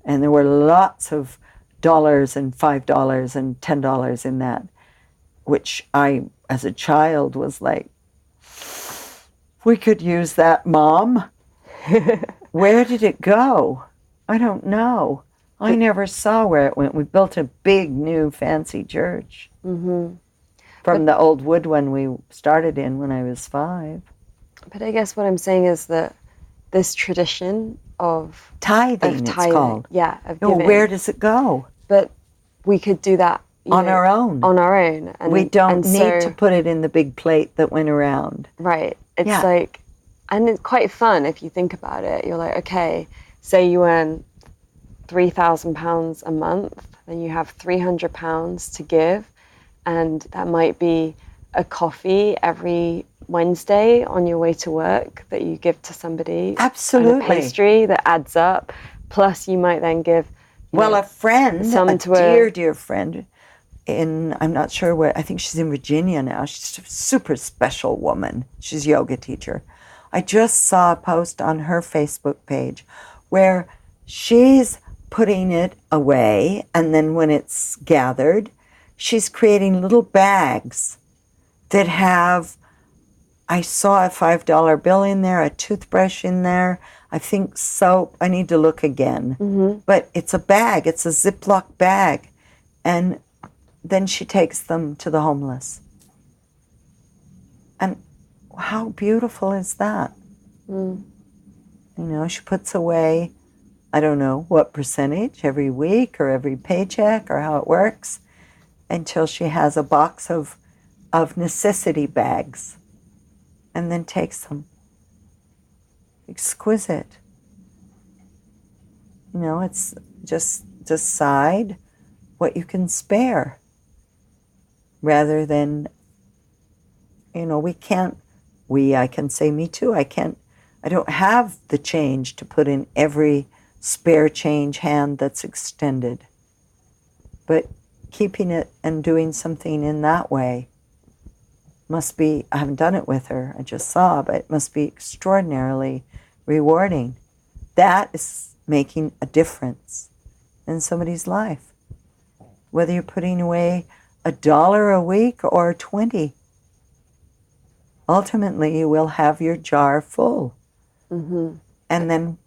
And there were lots of dollars and $5 and $10 in that, which I, as a child, was like, we could use that, Mom. Where did it go? I don't know. I never saw where it went. We built a big, new, fancy church. Mm-hmm. From the old wood one we started in when I was 5. But I guess what I'm saying is that this tradition of tithing, it's called. Yeah, of giving. Where does it go? But we could do that our own. On our own. And we don't need to put it in the big plate that went around. Right. It's like, and it's quite fun if you think about it. You're like, okay, say you earn £3,000 a month, then you have £300 to give, and that might be a coffee every Wednesday on your way to work that you give to somebody. Absolutely. And a pastry that adds up. Plus, you might then give a friend, dear friend, I'm not sure where, I think she's in Virginia now. She's a super special woman. She's a yoga teacher. I just saw a post on her Facebook page where she's putting it away, and then when it's gathered, she's creating little bags that have, I saw a $5 bill in there, a toothbrush in there, I think soap. I need to look again. Mm-hmm. But it's a bag. It's a Ziploc bag. And then she takes them to the homeless. And how beautiful is that? Mm. She puts away, I don't know what percentage, every week or every paycheck or how it works, until she has a box of necessity bags, and then takes them. Exquisite. It's just decide what you can spare, rather than, I can say me too, I don't have the change to put in every spare change hand that's extended. But keeping it and doing something in that way must be, I haven't done it with her, I just saw, but it must be extraordinarily rewarding. That is making a difference in somebody's life. Whether you're putting away $1 a week or 20, ultimately you will have your jar full. Mm-hmm. And then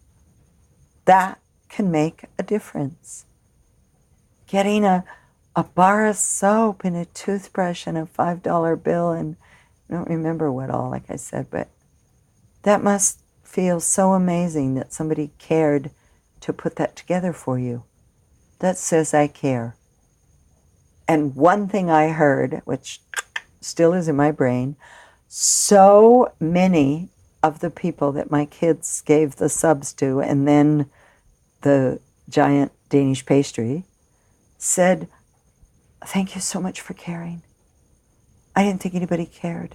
that can make a difference. Getting a bar of soap and a toothbrush and a $5 bill, and I don't remember what all, like I said, but that must feel so amazing that somebody cared to put that together for you. That says I care. And one thing I heard, which still is in my brain, so many of the people that my kids gave the subs to, and then the giant Danish pastry, said, thank you so much for caring. I didn't think anybody cared.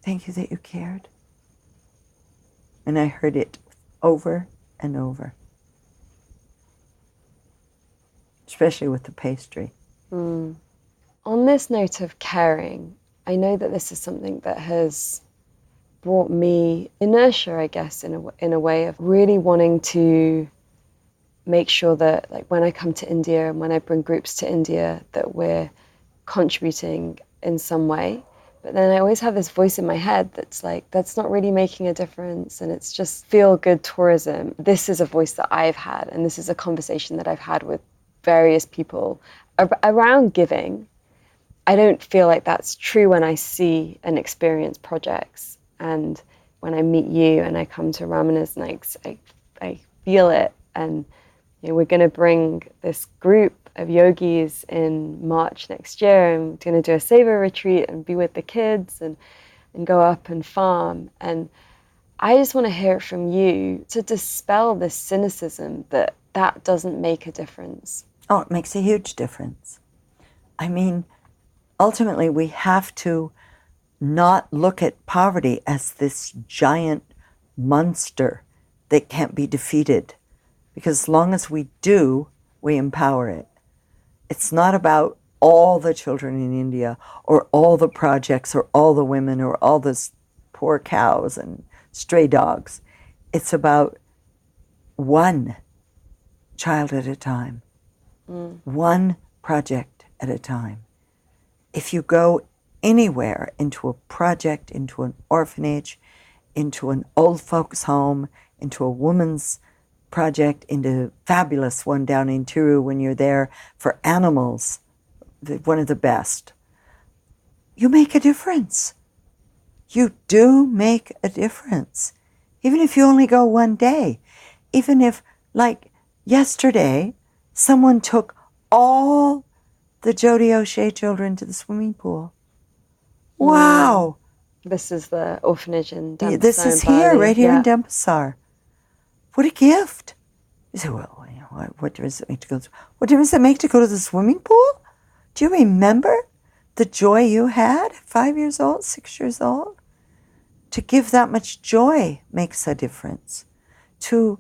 Thank you that you cared. And I heard it over and over. Especially with the pastry. Mm. On this note of caring, I know that this is something that has brought me inertia, I guess, in a way of really wanting to make sure that, like, when I come to India and when I bring groups to India, that we're contributing in some way. But then I always have this voice in my head that's like, that's not really making a difference, and it's just feel-good tourism. This is a voice that I've had, and this is a conversation that I've had with various people around giving. I don't feel like that's true when I see and experience projects. And when I meet you and I come to Ramana's nights, I feel it. And we're going to bring this group of yogis in March next year, and we're going to do a Seva retreat and be with the kids and go up and farm. And I just want to hear it from you to dispel this cynicism that doesn't make a difference. Oh, it makes a huge difference. I mean, ultimately, we have to not look at poverty as this giant monster that can't be defeated. Because as long as we do, we empower it. It's not about all the children in India or all the projects or all the women or all the poor cows and stray dogs. It's about one child at a time, one project at a time. If you go anywhere, into a project, into an orphanage, into an old folks' home, into a woman's project, into a fabulous one down in Tiru when you're there for animals, one of the best, you make a difference. You do make a difference. Even if you only go one day. Even if, like yesterday, someone took all the Jodi O'Shea children to the swimming pool. Wow. This is the orphanage in Denpasar. This is here, right here in Denpasar. What a gift. You say, well, what difference does it make to go? What difference does it make to go to the swimming pool? Do you remember the joy you had at 5 years old, 6 years old? To give that much joy makes a difference. To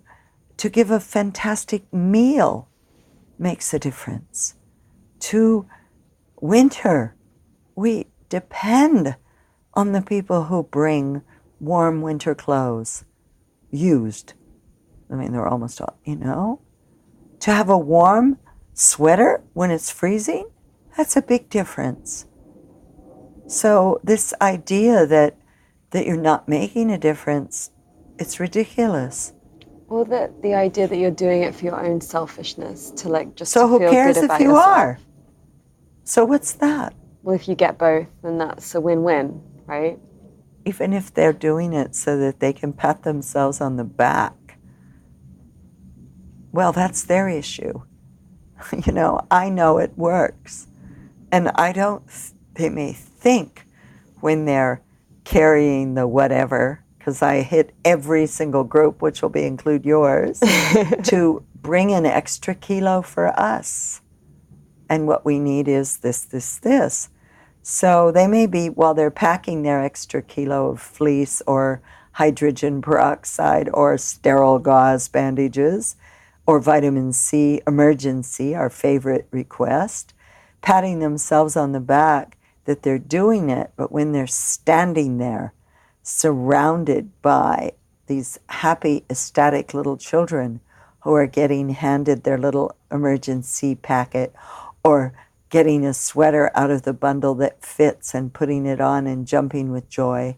give a fantastic meal makes a difference. To winter, we depend on the people who bring warm winter clothes, used. I mean, they're almost all, To have a warm sweater when it's freezing, that's a big difference. So this idea that you're not making a difference, it's ridiculous. Well, the idea that you're doing it for your own selfishness, to just so to who feel cares good if about you yourself. Are? So what's that? Well, if you get both, then that's a win-win, right? Even if they're doing it so that they can pat themselves on the back, well, that's their issue. I know it works. And they may think when they're carrying the whatever, because I hit every single group, which will include yours, to bring an extra kilo for us. And what we need is this. So they may be, while they're packing their extra kilo of fleece or hydrogen peroxide or sterile gauze bandages or vitamin C emergency, our favorite request, patting themselves on the back that they're doing it, but when they're standing there surrounded by these happy, ecstatic little children who are getting handed their little emergency packet or getting a sweater out of the bundle that fits and putting it on and jumping with joy,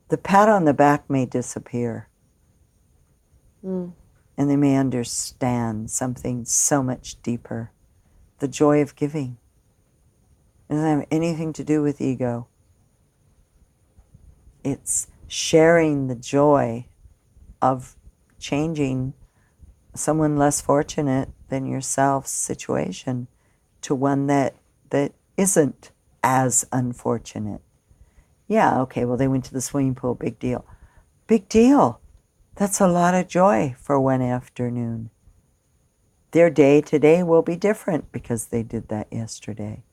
the pat on the back may disappear. And they may understand something so much deeper. The joy of giving. It doesn't have anything to do with ego. It's sharing the joy of changing someone less fortunate than yourself's situation to one that isn't as unfortunate. Yeah, okay, well, they went to the swimming pool, big deal. Big deal. That's a lot of joy for one afternoon. Their day today will be different because they did that yesterday.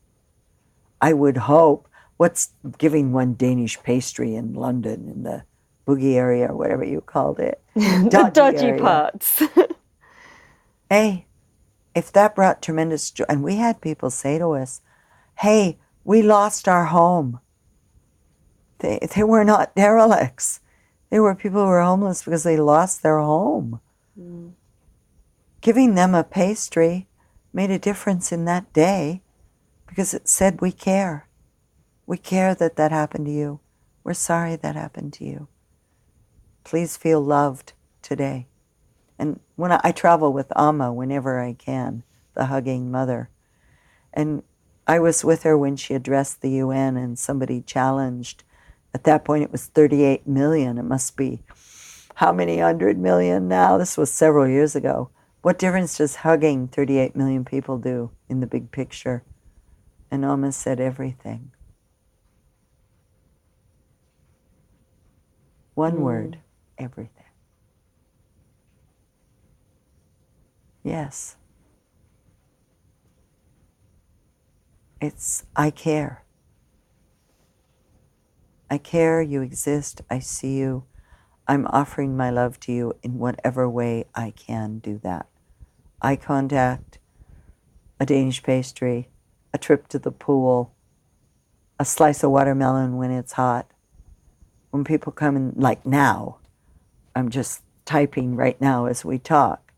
I would hope, what's giving one Danish pastry in London, in the boogie area or whatever you called it? The dodgy parts. Hey, if that brought tremendous joy, and we had people say to us, hey, we lost our home. They were not derelicts. They were people who were homeless because they lost their home. Giving them a pastry made a difference in that day because it said we care. We care that happened to you. We're sorry that happened to you. Please feel loved today. And when I travel with Amma whenever I can, the hugging mother, and I was with her when she addressed the UN, and somebody challenged. At that point, it was 38 million. It must be how many 100 million now? This was several years ago. What difference does hugging 38 million people do in the big picture? And Oma said everything. One word, everything. Yes. It's, I care. I care, you exist, I see you. I'm offering my love to you in whatever way I can do that. Eye contact, a Danish pastry, a trip to the pool, a slice of watermelon when it's hot. When people come in, like now, I'm just typing right now as we talk.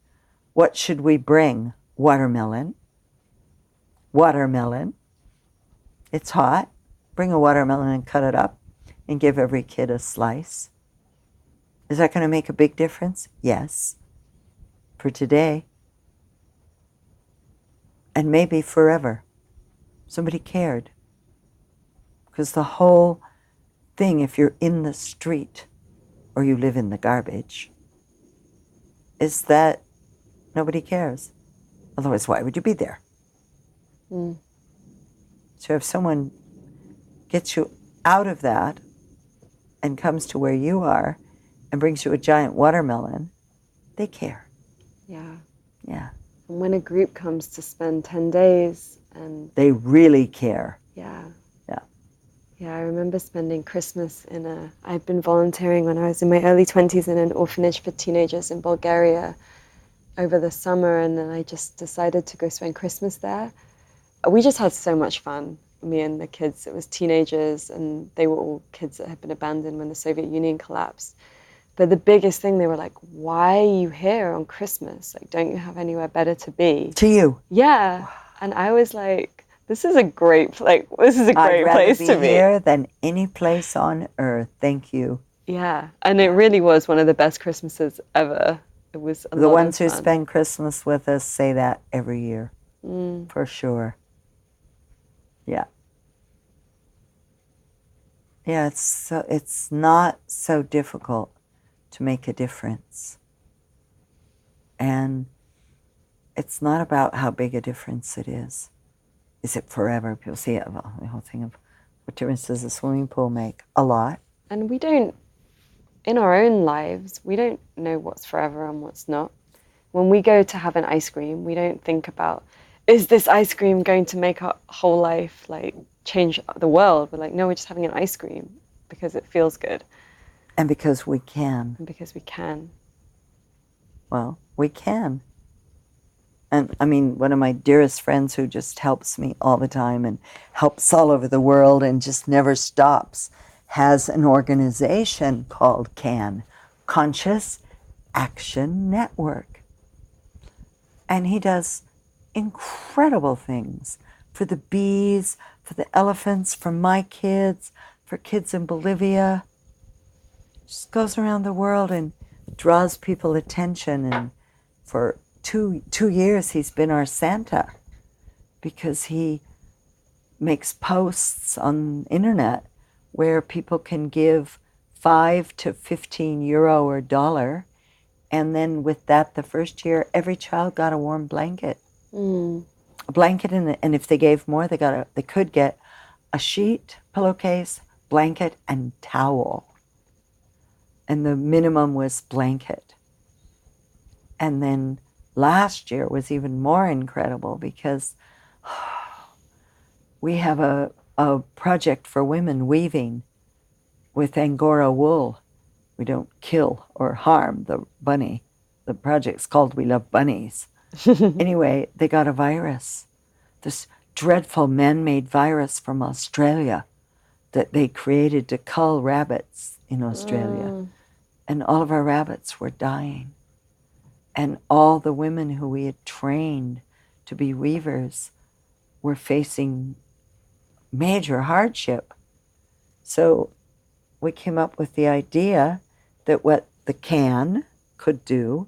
What should we bring? Watermelon. Watermelon. It's hot. Bring a watermelon and cut it up and give every kid a slice. Is that going to make a big difference? Yes. For today. And maybe forever. Somebody cared. Because the whole thing, if you're in the street or you live in the garbage, is that nobody cares. Otherwise, why would you be there? So if someone gets you out of that and comes to where you are and brings you a giant watermelon, they care. Yeah. Yeah. And when a group comes to spend 10 days and... They really care. Yeah. Yeah. Yeah, I remember spending Christmas I'd been volunteering when I was in my early 20s in an orphanage for teenagers in Bulgaria over the summer, and then I just decided to go spend Christmas there. We just had so much fun, me and the kids. It was teenagers, and they were all kids that had been abandoned when the Soviet Union collapsed. But the biggest thing, they were like, why are you here on Christmas? Like, don't you have anywhere better to be? To you? Yeah. And I was like, this is a great place to be. I'd rather be here than any place on earth. Thank you. Yeah. And it really was one of the best Christmases ever. It was a lot of fun. The ones who spend Christmas with us say that every year. For sure. Yeah. Yeah, it's not so difficult to make a difference. And it's not about how big a difference it is. Is it forever? People say, well, the whole thing of what difference does a swimming pool make? A lot. And we don't, in our own lives, we don't know what's forever and what's not. When we go to have an ice cream, we don't think about, is this ice cream going to make our whole life, like, change the world? We're like, no, we're just having an ice cream because it feels good. And because we can. And because we can. Well, we can. And I mean, one of my dearest friends who just helps me all the time and helps all over the world and just never stops, has an organization called CAN, Conscious Action Network. And he does incredible things for the bees, for the elephants, for my kids, for kids in Bolivia. Just goes around the world and draws people attention. And for two years he's been our Santa, because he makes posts on internet where people can give 5 to 15 euro or dollar, and then with that, the first year, every child got a warm blanket. A blanket, and if they gave more, they could get a sheet, pillowcase, blanket, and towel. And the minimum was blanket. And then last year was even more incredible, because we have a project for women weaving with Angora wool. We don't kill or harm the bunny. The project's called We Love Bunnies. Anyway, they got a virus, this dreadful man-made virus from Australia that they created to cull rabbits in Australia. And all of our rabbits were dying. And all the women who we had trained to be weavers were facing major hardship. So we came up with the idea that what the CAN could do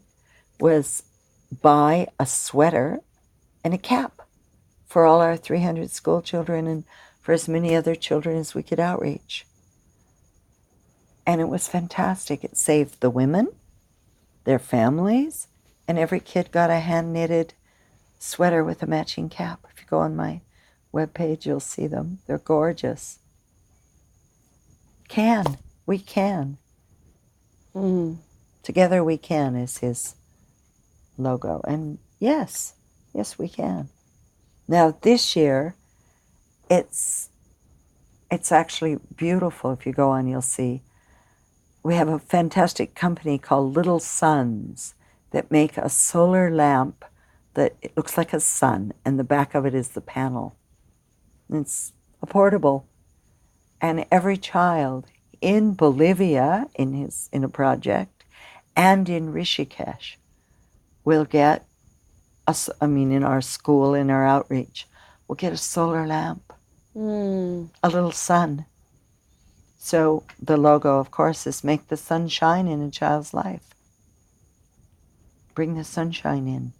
was buy a sweater and a cap for all our 300 school children and for as many other children as we could outreach. And it was fantastic. It saved the women, their families, and every kid got a hand-knitted sweater with a matching cap. If you go on my webpage, you'll see them. They're gorgeous. We can. Together we can is his logo. And yes, we can. Now this year, it's actually beautiful. If you go on, you'll see. We have a fantastic company called Little Suns that make a solar lamp that it looks like a sun, and the back of it is the panel. It's a portable. And every child in Bolivia, in a project, and in Rishikesh, will get, in our school, in our outreach, will get a solar lamp, a little sun. So the logo, of course, is make the sun shine in a child's life. Bring the sunshine in.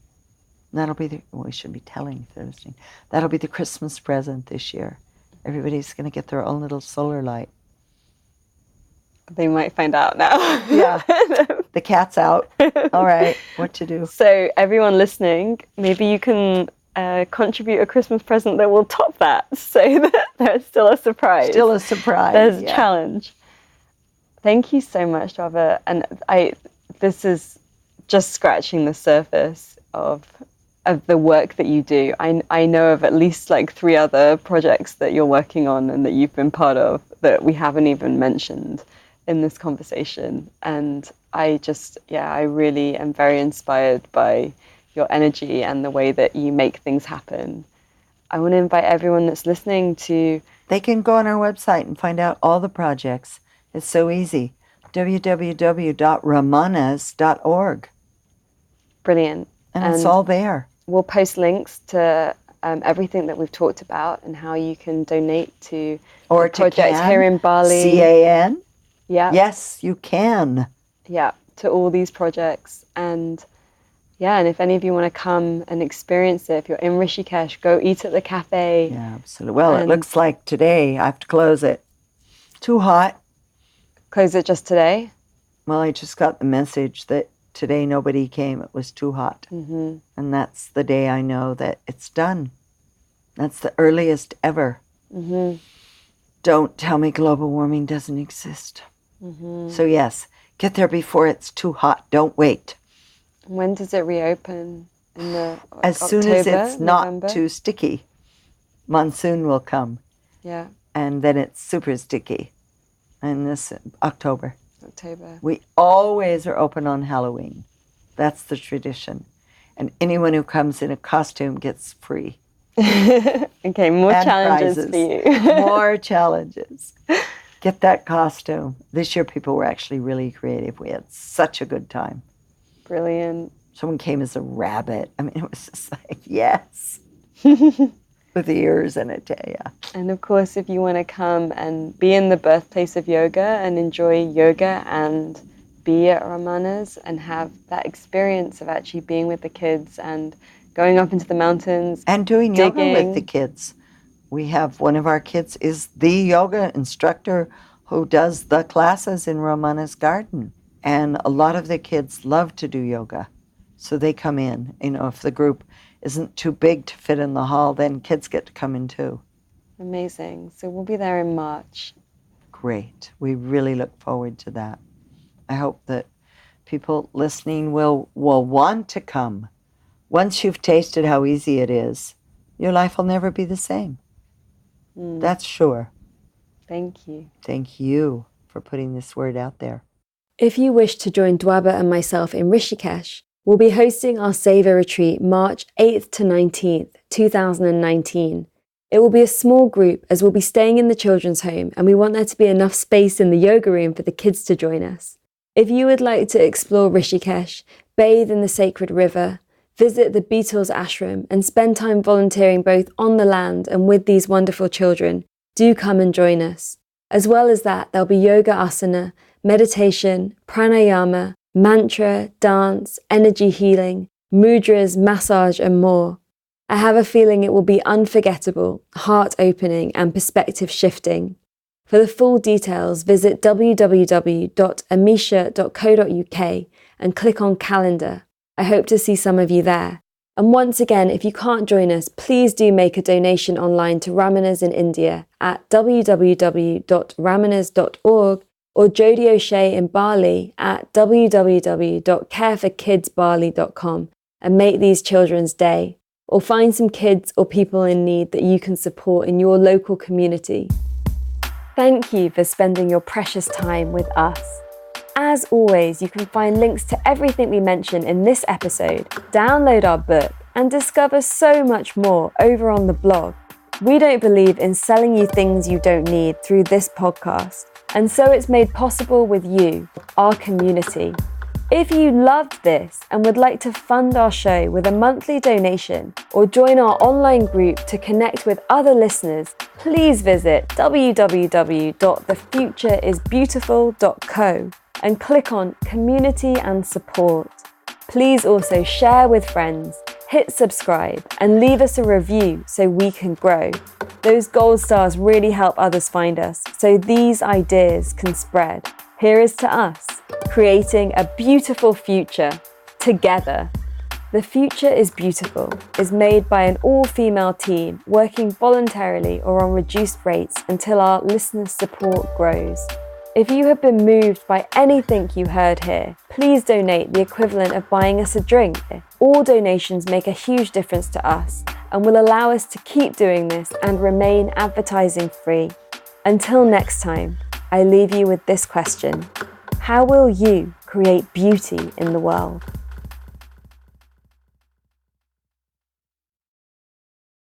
That'll be we should be telling if they're listening. That'll be the Christmas present this year. Everybody's going to get their own little solar light. They might find out now. Yeah. The cat's out. All right. What to do? So everyone listening, maybe you can contribute a Christmas present that will top that, so that there's still a surprise. Still a surprise. There's a challenge. Thank you so much, Dwabha. And this is just scratching the surface of the work that you do. I know of at least like 3 other projects that you're working on and that you've been part of that we haven't even mentioned in this conversation. And I really am very inspired by your energy and the way that you make things happen. I want to invite everyone that's listening to... They can go on our website and find out all the projects. It's so easy. www.ramanas.org. Brilliant. And it's all there. We'll post links to everything that we've talked about and how you can donate to projects here in Bali. CAN. Yeah. Yes, you can. Yeah, to all these projects. And if any of you want to come and experience it, if you're in Rishikesh, go eat at the cafe. Yeah, absolutely. Well, it looks like today I have to close it. Too hot. Close it just today? Well, I just got the message that today nobody came. It was too hot. Mm-hmm. And that's the day I know that it's done. That's the earliest ever. Mm-hmm. Don't tell me global warming doesn't exist. Mm-hmm. So yes, get there before it's too hot. Don't wait. When does it reopen? As October, soon as it's November? not too sticky. Monsoon will come. Yeah. And then it's super sticky. And this October. We always are open on Halloween. That's the tradition. And anyone who comes in a costume gets free. Okay, more and challenges prizes. for you. More challenges. Get that costume. This year people were actually really creative. We had such a good time. Brilliant. Someone came as a rabbit. I mean, it was just like, yes. With ears and a tail. And of course, if you want to come and be in the birthplace of yoga and enjoy yoga and be at Ramanas and have that experience of actually being with the kids and going up into the mountains. And doing yoga with the kids. We have one of our kids is the yoga instructor who does the classes in Ramana's garden. And a lot of the kids love to do yoga. So they come in. If the group isn't too big to fit in the hall, then kids get to come in too. Amazing. So we'll be there in March. Great. We really look forward to that. I hope that people listening will want to come. Once you've tasted how easy it is, your life will never be the same. That's sure. Thank you. Thank you for putting this word out there. If you wish to join Dwabha and myself in Rishikesh, we'll be hosting our Seva retreat March 8th to 19th, 2019. It will be a small group as we'll be staying in the children's home and we want there to be enough space in the yoga room for the kids to join us. If you would like to explore Rishikesh, bathe in the sacred river, visit the Beatles ashram and spend time volunteering both on the land and with these wonderful children, do come and join us. As well as that, there'll be yoga asana, meditation, pranayama, mantra, dance, energy healing, mudras, massage and more. I have a feeling it will be unforgettable, heart-opening, and perspective-shifting. For the full details, visit www.amisha.co.uk and click on calendar. I hope to see some of you there. And once again, if you can't join us, please do make a donation online to Ramanas in India at www.ramanas.org or Jodie O'Shea in Bali at www.careforkidsbali.com and make these children's day. Or find some kids or people in need that you can support in your local community. Thank you for spending your precious time with us. As always, you can find links to everything we mention in this episode, download our book, and discover so much more over on the blog. We don't believe in selling you things you don't need through this podcast, and so it's made possible with you, our community. If you loved this and would like to fund our show with a monthly donation or join our online group to connect with other listeners, please visit www.thefutureisbeautiful.co and click on Community and Support. Please also share with friends, hit subscribe, and leave us a review so we can grow. Those gold stars really help others find us, so these ideas can spread. Here is to us, creating a beautiful future together. The Future is Beautiful is made by an all-female team working voluntarily or on reduced rates until our listener support grows. If you have been moved by anything you heard here, please donate the equivalent of buying us a drink. All donations make a huge difference to us and will allow us to keep doing this and remain advertising free. Until next time, I leave you with this question. How will you create beauty in the world?